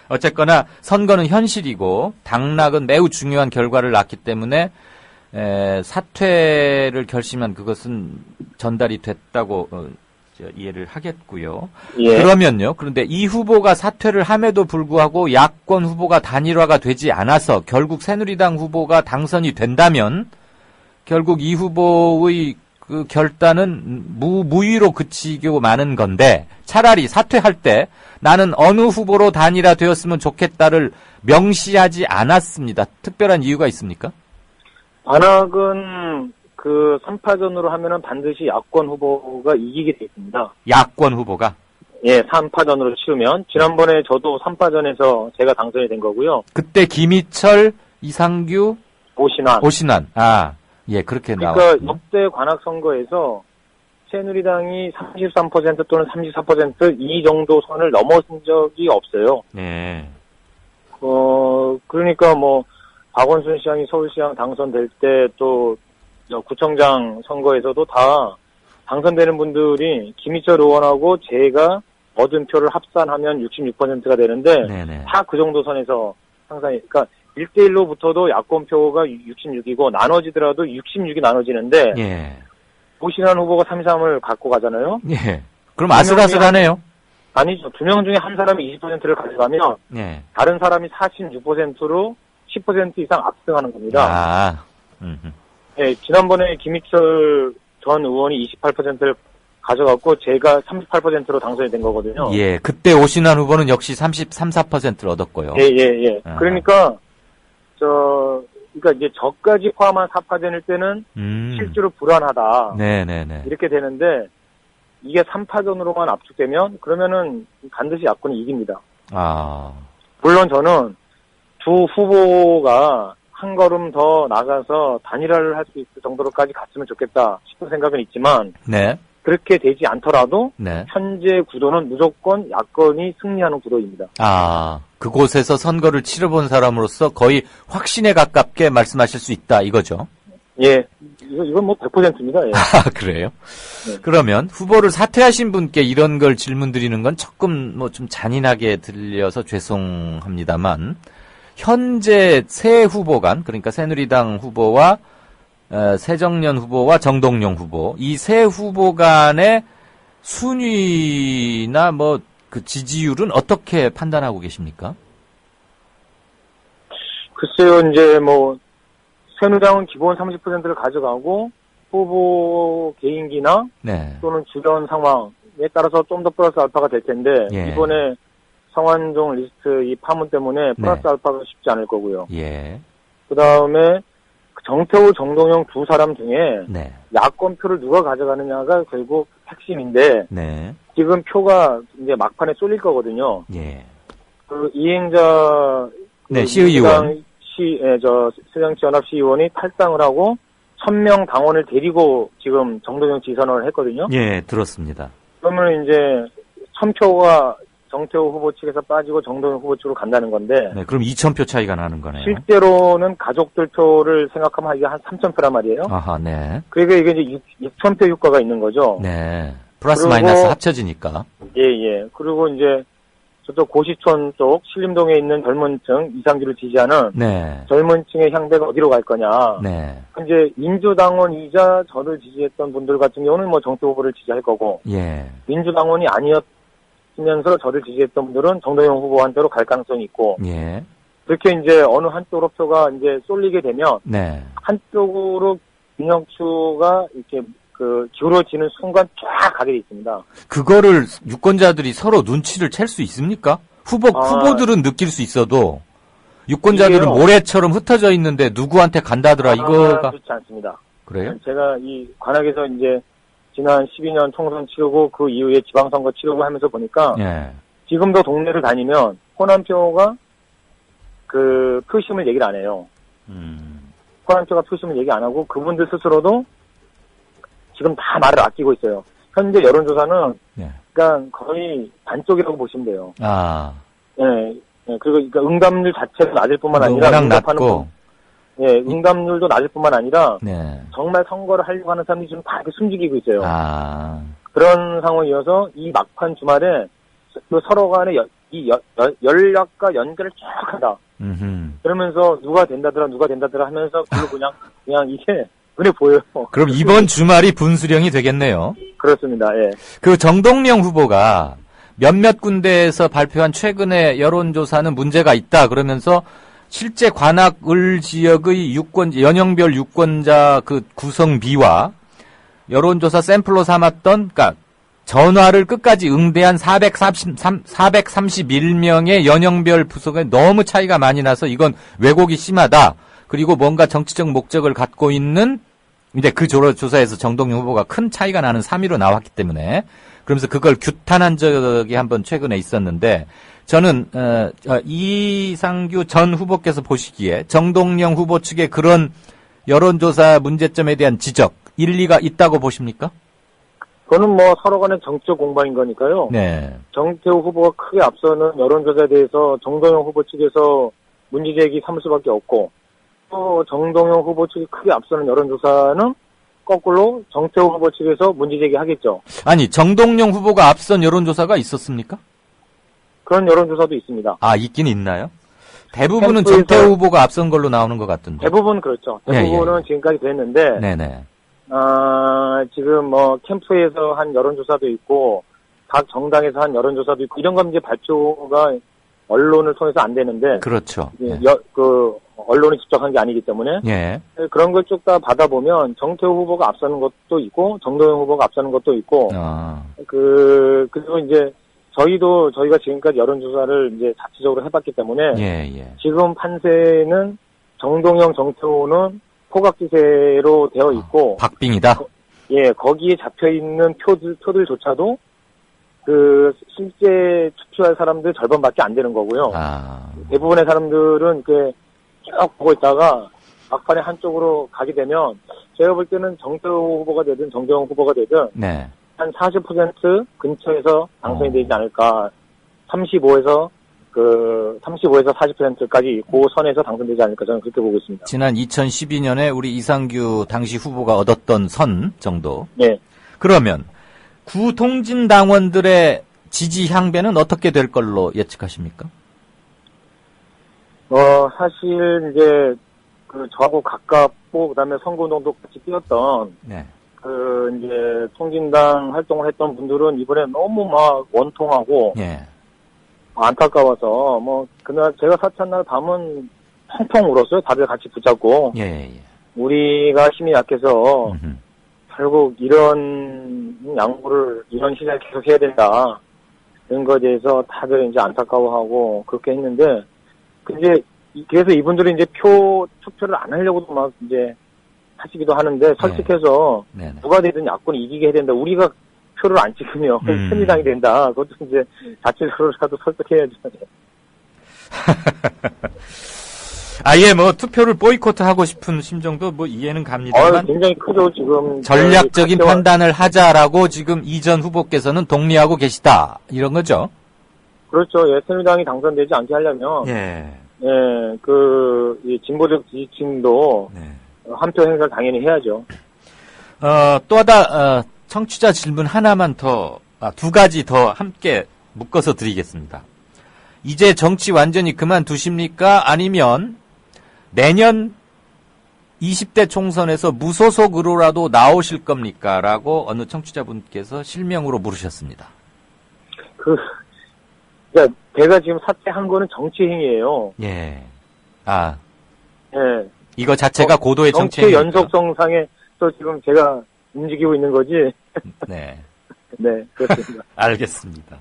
어쨌거나 선거는 현실이고 당락은 매우 중요한 결과를 낳기 때문에 사퇴를 결심한 그것은 전달이 됐다고 이해를 하겠고요. 그러면요. 그런데 이 후보가 사퇴를 함에도 불구하고 야권 후보가 단일화가 되지 않아서 결국 새누리당 후보가 당선이 된다면 결국 이 후보의 그 결단은 무위로 그치고 마는 건데 차라리 사퇴할 때 나는 어느 후보로 단일화되었으면 좋겠다를 명시하지 않았습니다. 특별한 이유가 있습니까? 반학은 그 3파전으로 하면은 반드시 야권 후보가 이기게 돼 있습니다. 야권 후보가? 예, 3파전으로 치우면 지난번에 저도 3파전에서 제가 당선이 된 거고요. 그때 김희철, 이상규, 오신환. 예, 그렇게 그러니까 나왔군요. 역대 관악 선거에서 새누리당이 33% 또는 34% 이 정도 선을 넘어선 적이 없어요. 네. 그러니까 뭐 박원순 시장이 서울시장 당선될 때 또 구청장 선거에서도 다 당선되는 분들이 김희철 의원하고 제가 얻은 표를 합산하면 66%가 되는데 다 그 정도 선에서 항상 그러니까 1대1로 붙어도 야권표가 66이고 나눠지더라도 66이 나눠지는데 오신환 후보가 33을 갖고 가잖아요. 예. 그럼 아슬아슬하네요. 아니죠. 2명 중에 한 사람이 20%를 가져가면 다른 사람이 46%로 10% 이상 압승하는 겁니다. 예, 지난번에 김희철 전 의원이 28%를 가져갔고 제가 38%로 당선이 된 거거든요. 예, 그때 오신환 후보는 역시 4%를 얻었고요. 예. 그러니까 그러니까 이제 저까지 포함한 4파전일 때는 실제로 불안하다. 네네네. 이렇게 되는데 이게 3파전으로만 압축되면 그러면은 반드시 야권이 이깁니다. 물론 저는 두 후보가 한 걸음 더 나가서 단일화를 할 수 있을 정도로까지 갔으면 좋겠다 싶은 생각은 있지만 그렇게 되지 않더라도 현재 구도는 무조건 야권이 승리하는 구도입니다. 그곳에서 선거를 치러본 사람으로서 거의 확신에 가깝게 말씀하실 수 있다 이거죠. 예, 이건 뭐 100%입니다. 예. 아, 그래요? 네. 그러면 후보를 사퇴하신 분께 이런 걸 질문 드리는 건 조금 뭐 좀 잔인하게 들려서 죄송합니다만, 현재 새 후보 간, 그러니까 새누리당 후보와 새정년 후보와 정동영 후보, 이 세 후보 간의 순위나 뭐 그 지지율은 어떻게 판단하고 계십니까? 글쎄요, 이제 뭐 새누리당은 기본 30%를 가져가고 후보 개인기나 네. 또는 주변 상황에 따라서 좀 더 플러스 알파가 될 텐데 예. 이번에 성완종 리스트 이 파문 때문에 플러스 네. 알파가 쉽지 않을 거고요. 예. 그 다음에 정태우, 정동영 두 사람 중에 네. 야권 표를 누가 가져가느냐가 결국 핵심인데 네. 지금 표가 이제 막판에 쏠릴 거거든요. 예. 그 이행자 네, 시의원. 새정치연합 시의원이 탈당을 하고 1000명 당원을 데리고 지금 정동영 지선언을 했거든요. 예, 들었습니다. 그러면 이제 1000표가 정태호 후보 측에서 빠지고 정동영 후보 측으로 간다는 건데. 네, 그럼 2000표 차이가 나는 거네요. 실제로는 가족들 표를 생각하면 이게 한 3000표란 말이에요. 아하, 네. 그러니까 이게 이제 6000표 효과가 있는 거죠. 네. 플러스 마이너스 합쳐지니까. 예. 그리고 이제 저쪽 고시촌 쪽 신림동에 있는 젊은 층 이상규를 지지하는 네. 젊은 층의 향배가 어디로 갈 거냐. 네. 이제 민주당원이자 저를 지지했던 분들 같은 경우는 뭐 정태 후보를 지지할 거고. 예. 민주당원이 아니었으면서 저를 지지했던 분들은 정동영 후보한테로 갈 가능성이 있고. 예. 그렇게 이제 어느 한쪽으로 표가 이제 쏠리게 되면. 네. 한쪽으로 균형추가 이렇게 기울어지는 순간 쫙 가게 돼 있습니다. 그거를 유권자들이 서로 눈치를 챌 수 있습니까? 후보들은 느낄 수 있어도 유권자들은 모래처럼 흩어져 있는데 누구한테 간다더라 이거가 그렇지 않습니다. 그래요? 제가 이 관악에서 이제 지난 12년 총선 치르고 그 이후에 지방선거 치르고 하면서 보니까 예. 지금도 동네를 다니면 호남표가 그 표심을 얘기를 안 해요. 호남표가 표심을 얘기 안 하고 그분들 스스로도 지금 다 말을 아끼고 있어요. 현재 여론조사는 그러니까 거의 반쪽이라고 보시면 돼요. 아. 예. 그러니까 응답률 자체가 낮을 뿐만 아니라 워낙 낮고. 응답률도 낮을 뿐만 아니라 네. 정말 선거를 하려고 하는 사람들이 지금 다 이렇게 숨죽이고 있어요. 아. 그런 상황이어서 이 막판 주말에 서로 간에 연락과 연결을 쫙 한다. 그러면서 누가 된다더라 하면서 그냥 이게 눈에 보여요. 그럼 이번 주말이 분수령이 되겠네요. 그렇습니다. 예. 그 정동영 후보가 몇몇 군데에서 발표한 최근의 여론조사는 문제가 있다 그러면서 실제 관악 을 지역의 연령별 유권자 그 구성비와 여론조사 샘플로 삼았던 그러니까 전화를 끝까지 응대한 431명의 연령별 부속에 너무 차이가 많이 나서 이건 왜곡이 심하다. 그리고 뭔가 정치적 목적을 갖고 있는 근데 그 조사에서 정동영 후보가 큰 차이가 나는 3위로 나왔기 때문에 그러면서 그걸 규탄한 적이 한번 최근에 있었는데 저는 이상규 전 후보께서 보시기에 정동영 후보 측의 그런 여론조사 문제점에 대한 지적 일리가 있다고 보십니까? 그거는 뭐 서로 간의 정치적 공방인 거니까요. 네. 정태우 후보가 크게 앞서는 여론조사에 대해서 정동영 후보 측에서 문제제기 삼을 수밖에 없고 또 정동영 후보 측이 크게 앞서는 여론조사는 거꾸로 정태우 후보 측에서 문제제기 하겠죠. 아니 정동영 후보가 앞선 여론조사가 있었습니까? 그런 여론조사도 있습니다. 아 있긴 있나요? 대부분은 정태우 후보가 앞선 걸로 나오는 것 같던데. 대부분 그렇죠. 대부분은 지금까지 그랬는데 네네. 지금 뭐 캠프에서 한 여론조사도 있고 각 정당에서 한 여론조사도 있고 이런 건 이제 발표가 언론을 통해서 안 되는데 그렇죠. 언론이 직접 한 게 아니기 때문에 예. 그런 걸 쭉 다 받아보면 정태우 후보가 앞서는 것도 있고 정동영 후보가 앞서는 것도 있고 그리고 이제 저희가 지금까지 여론조사를 이제 자체적으로 해봤기 때문에 지금 판세는 정동영 정태우는 포각지세로 되어 있고 박빙이다. 거기에 잡혀 있는 표들조차도 실제 투표할 사람들 절반밖에 안 되는 거고요. 대부분의 사람들은 쭉 보고 있다가 막판에 한쪽으로 가게 되면 제가 볼 때는 정태우 후보가 되든 정동영 후보가 되든 한 40% 근처에서 당선이 되지 않을까. 35에서 그 35에서 40%까지 그 선에서 당선되지 않을까 저는 그렇게 보고 있습니다. 지난 2012년에 우리 이상규 당시 후보가 얻었던 선 정도. 네. 그러면 구통진당원들의 지지 향배는 어떻게 될 걸로 예측하십니까? 사실 이제 그 저하고 가깝고 그다음에 선거운동도 같이 뛰었던 네. 그 이제 통진당 활동을 했던 분들은 이번에 너무 막 원통하고 예. 안타까워서 뭐 그날 제가 사퇴한 날 밤은 펑펑 울었어요. 다들 같이 붙잡고 예. 우리가 힘이 약해서 결국 이런 양보를 이런 시대에 계속 해야 된다 이런 거에 대해서 다들 이제 안타까워하고 그렇게 했는데 이제 그래서 이분들이 이제 투표를 안 하려고도 막 이제 하시기도 하는데 설득해서 누가 되든 야권이 이기게 해야 된다. 우리가 표를 안 찍으면 새누리당이 된다. 그것도 이제 자체적으로라도 설득해야죠. 아예 뭐 투표를 보이콧하고 싶은 심정도 뭐 이해는 갑니다만 굉장히 크죠. 지금 전략적인 판단을 하자라고 지금 이전 후보께서는 독려하고 계시다 이런 거죠. 그렇죠. 예, 새누리당이 당선되지 않게 하려면 이 진보적 지지층도 한 표 행사를 당연히 해야죠. 또 하나 청취자 질문 하나만 더, 두 가지 더 함께 묶어서 드리겠습니다. 이제 정치 완전히 그만두십니까? 아니면 내년 20대 총선에서 무소속으로라도 나오실 겁니까? 라고 어느 청취자분께서 실명으로 물으셨습니다. 그러니까 제가 지금 사퇴한 거는 정치행위예요. 예. 예. 이거 자체가 고도의 정치의 연속성상에 또 지금 제가 움직이고 있는 거지. 네. 네, 그렇습니다. 알겠습니다.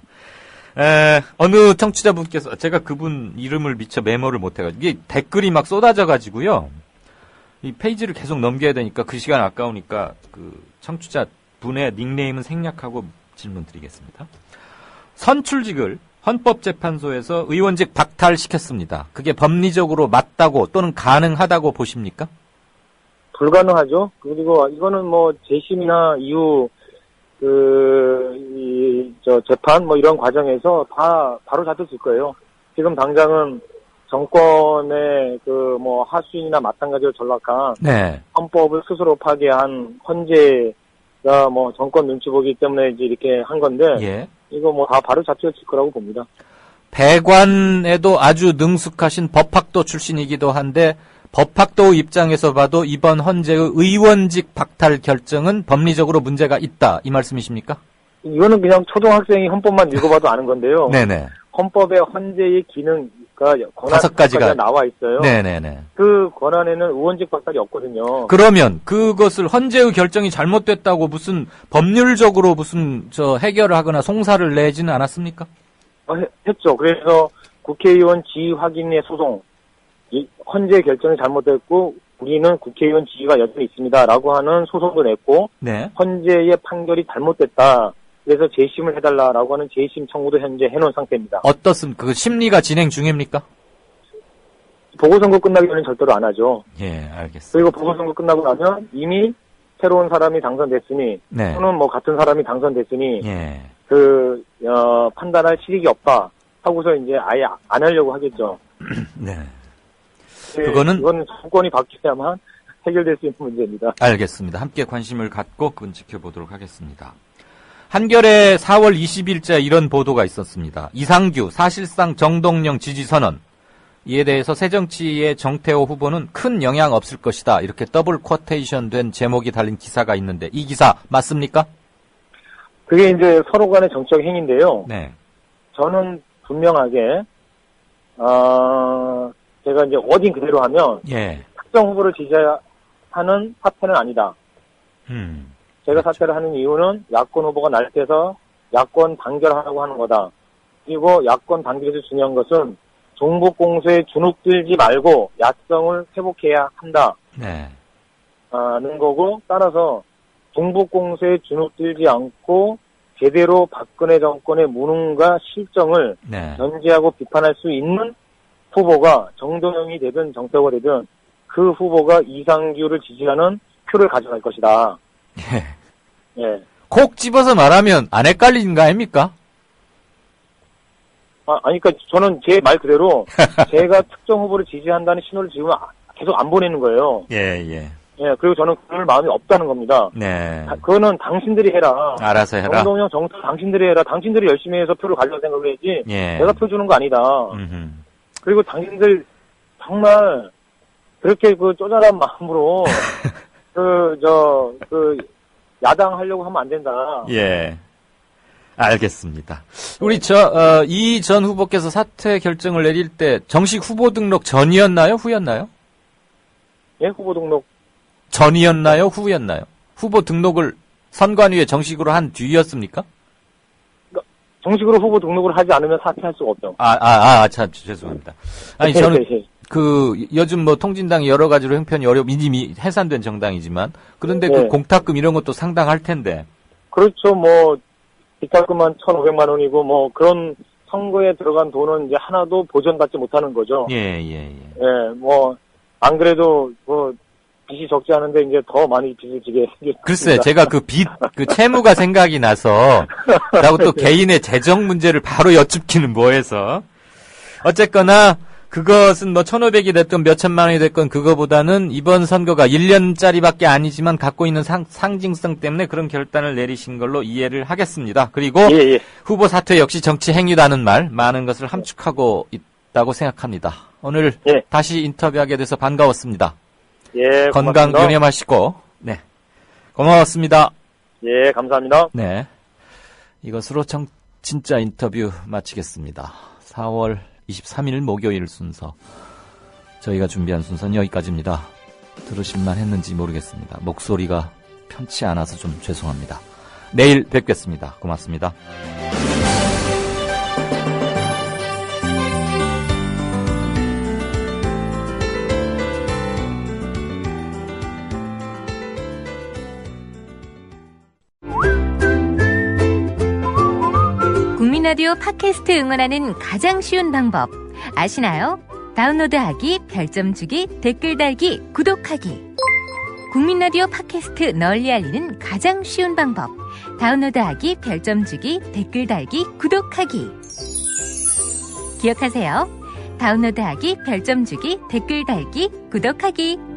어느 청취자분께서 제가 그분 이름을 미처 메모를 못해가지고 이게 댓글이 막 쏟아져가지고요. 이 페이지를 계속 넘겨야 되니까 그 시간 아까우니까 그 청취자 분의 닉네임은 생략하고 질문 드리겠습니다. 선출직을 헌법재판소에서 의원직 박탈시켰습니다. 그게 법리적으로 맞다고 또는 가능하다고 보십니까? 불가능하죠. 그리고 이거는 뭐 재심이나 이후 재판 뭐 이런 과정에서 다 바로 잡혀질 거예요. 지금 당장은 정권의 그 뭐 하수인이나 마찬가지로 전락한 헌법을 스스로 파괴한 헌재가 뭐 정권 눈치 보기 때문에 이제 이렇게 한 건데 이거 뭐 다 바로 잡혀질 거라고 봅니다. 배관에도 아주 능숙하신 법학도 출신이기도 한데 법학도 입장에서 봐도 이번 헌재의 의원직 박탈 결정은 법리적으로 문제가 있다 이 말씀이십니까? 이거는 그냥 초등학생이 헌법만 읽어봐도 아는 건데요. 네네. 헌법에 헌재의 기능과 권한 5가지가 나와 있어요. 네네네. 그 권한에는 의원직 박탈이 없거든요. 그러면 그것을 헌재의 결정이 잘못됐다고 무슨 법률적으로 무슨 해결을 하거나 송사를 내지는 않았습니까? 했죠. 그래서 국회의원 지위 확인의 소송, 헌재 결정이 잘못됐고 우리는 국회의원 지위가 여전히 있습니다라고 하는 소송도 냈고 헌재의 판결이 잘못됐다. 그래서 재심을 해달라라고 하는 재심 청구도 현재 해놓은 상태입니다. 어떻습니까? 그 심리가 진행 중입니까? 보궐선거 끝나기 전에 절대로 안 하죠. 예, 알겠습니다. 그리고 보궐선거 끝나고 나면 이미 새로운 사람이 당선됐으니 또는 뭐 같은 사람이 당선됐으니 판단할 실익이 없다 하고서 이제 아예 안 하려고 하겠죠. 네. 이건 정권이 바뀌어야만 해결될 수 있는 문제입니다. 알겠습니다. 함께 관심을 갖고 그건 지켜보도록 하겠습니다. 한겨레 4월 20일자 이런 보도가 있었습니다. 이상규 사실상 정동영 지지선언. 이에 대해서 새정치의 정태호 후보는 큰 영향 없을 것이다. 이렇게 더블 쿼테이션 된 제목이 달린 기사가 있는데 이 기사 맞습니까? 그게 이제 서로 간의 정치적 행위인데요. 네. 저는 분명하게 제가 이제 워딩 그대로 하면 특정 후보를 지지하는 사태는 아니다. 제가 사퇴를 하는 이유는 야권 후보가 날때서 야권 단결하라고 하는 거다. 그리고 야권 단결에서 중요한 것은 종북 공세에 주눅들지 말고 야성을 회복해야 한다. 는 거고 따라서 종북 공세에 주눅들지 않고 제대로 박근혜 정권의 무능과 실정을 견제하고 비판할 수 있는 후보가 정동영이 되든 정태호가 되든 그 후보가 이상규를 지지하는 표를 가져갈 것이다. 콕 집어서 말하면 안 헷갈리는 거 아닙니까? 아니, 그러니까 저는 제 말 그대로 제가 특정 후보를 지지한다는 신호를 지금 계속 안 보내는 거예요. 예. 예, 그리고 저는 그럴 마음이 없다는 겁니다. 네. 그거는 당신들이 해라. 알아서 해라. 정동영, 정수 당신들이 해라. 당신들이 열심히 해서 표를 가려고 생각을 해야지. 예. 내가 표 주는 거 아니다. 그리고 당신들 정말 그렇게 그 쪼잔한 마음으로 야당 하려고 하면 안 된다. 예. 알겠습니다. 우리 이 전 후보께서 사퇴 결정을 내릴 때 정식 후보 등록 전이었나요? 후였나요? 예, 후보 등록. 전이었나요? 후였나요? 후보 등록을 선관위에 정식으로 한 뒤였습니까? 정식으로 후보 등록을 하지 않으면 사퇴할 수가 없죠. 참, 죄송합니다. 아니, 저는, 요즘 통진당이 여러 가지로 형편이 이미 해산된 정당이지만, 그런데 그 공탁금 이런 것도 상당할 텐데. 그렇죠, 기탁금만 1,500만 원이고, 그런 선거에 들어간 돈은 이제 하나도 보전받지 못하는 거죠. 예, 안 그래도, 빚이 적지 않은데 이제 더 많이 빚을 지게 생겼습니다. 글쎄, 제가 그 채무가 생각이 나서, 라고 또 개인의 재정 문제를 바로 여쭙기는 뭐해서. 어쨌거나, 그것은 1,500이 됐건 몇천만 원이 됐건 그거보다는 이번 선거가 1년짜리밖에 아니지만 갖고 있는 상징성 때문에 그런 결단을 내리신 걸로 이해를 하겠습니다. 그리고 후보 사퇴 역시 정치 행위라는 말, 많은 것을 함축하고 있다고 생각합니다. 오늘 다시 인터뷰하게 돼서 반가웠습니다. 예, 건강 고맙습니다. 유념하시고, 네. 고마웠습니다. 예, 감사합니다. 네. 이것으로 진짜 인터뷰 마치겠습니다. 4월 23일 목요일 순서. 저희가 준비한 순서는 여기까지입니다. 들으실만 했는지 모르겠습니다. 목소리가 편치 않아서 좀 죄송합니다. 내일 뵙겠습니다. 고맙습니다. 국민라디오 팟캐스트 응원하는 가장 쉬운 방법 아시나요? 다운로드하기, 별점 주기, 댓글 달기, 구독하기. 국민라디오 팟캐스트 널리 알리는 가장 쉬운 방법. 다운로드하기, 별점 주기, 댓글 달기, 구독하기. 기억하세요. 다운로드하기, 별점 주기, 댓글 달기, 구독하기.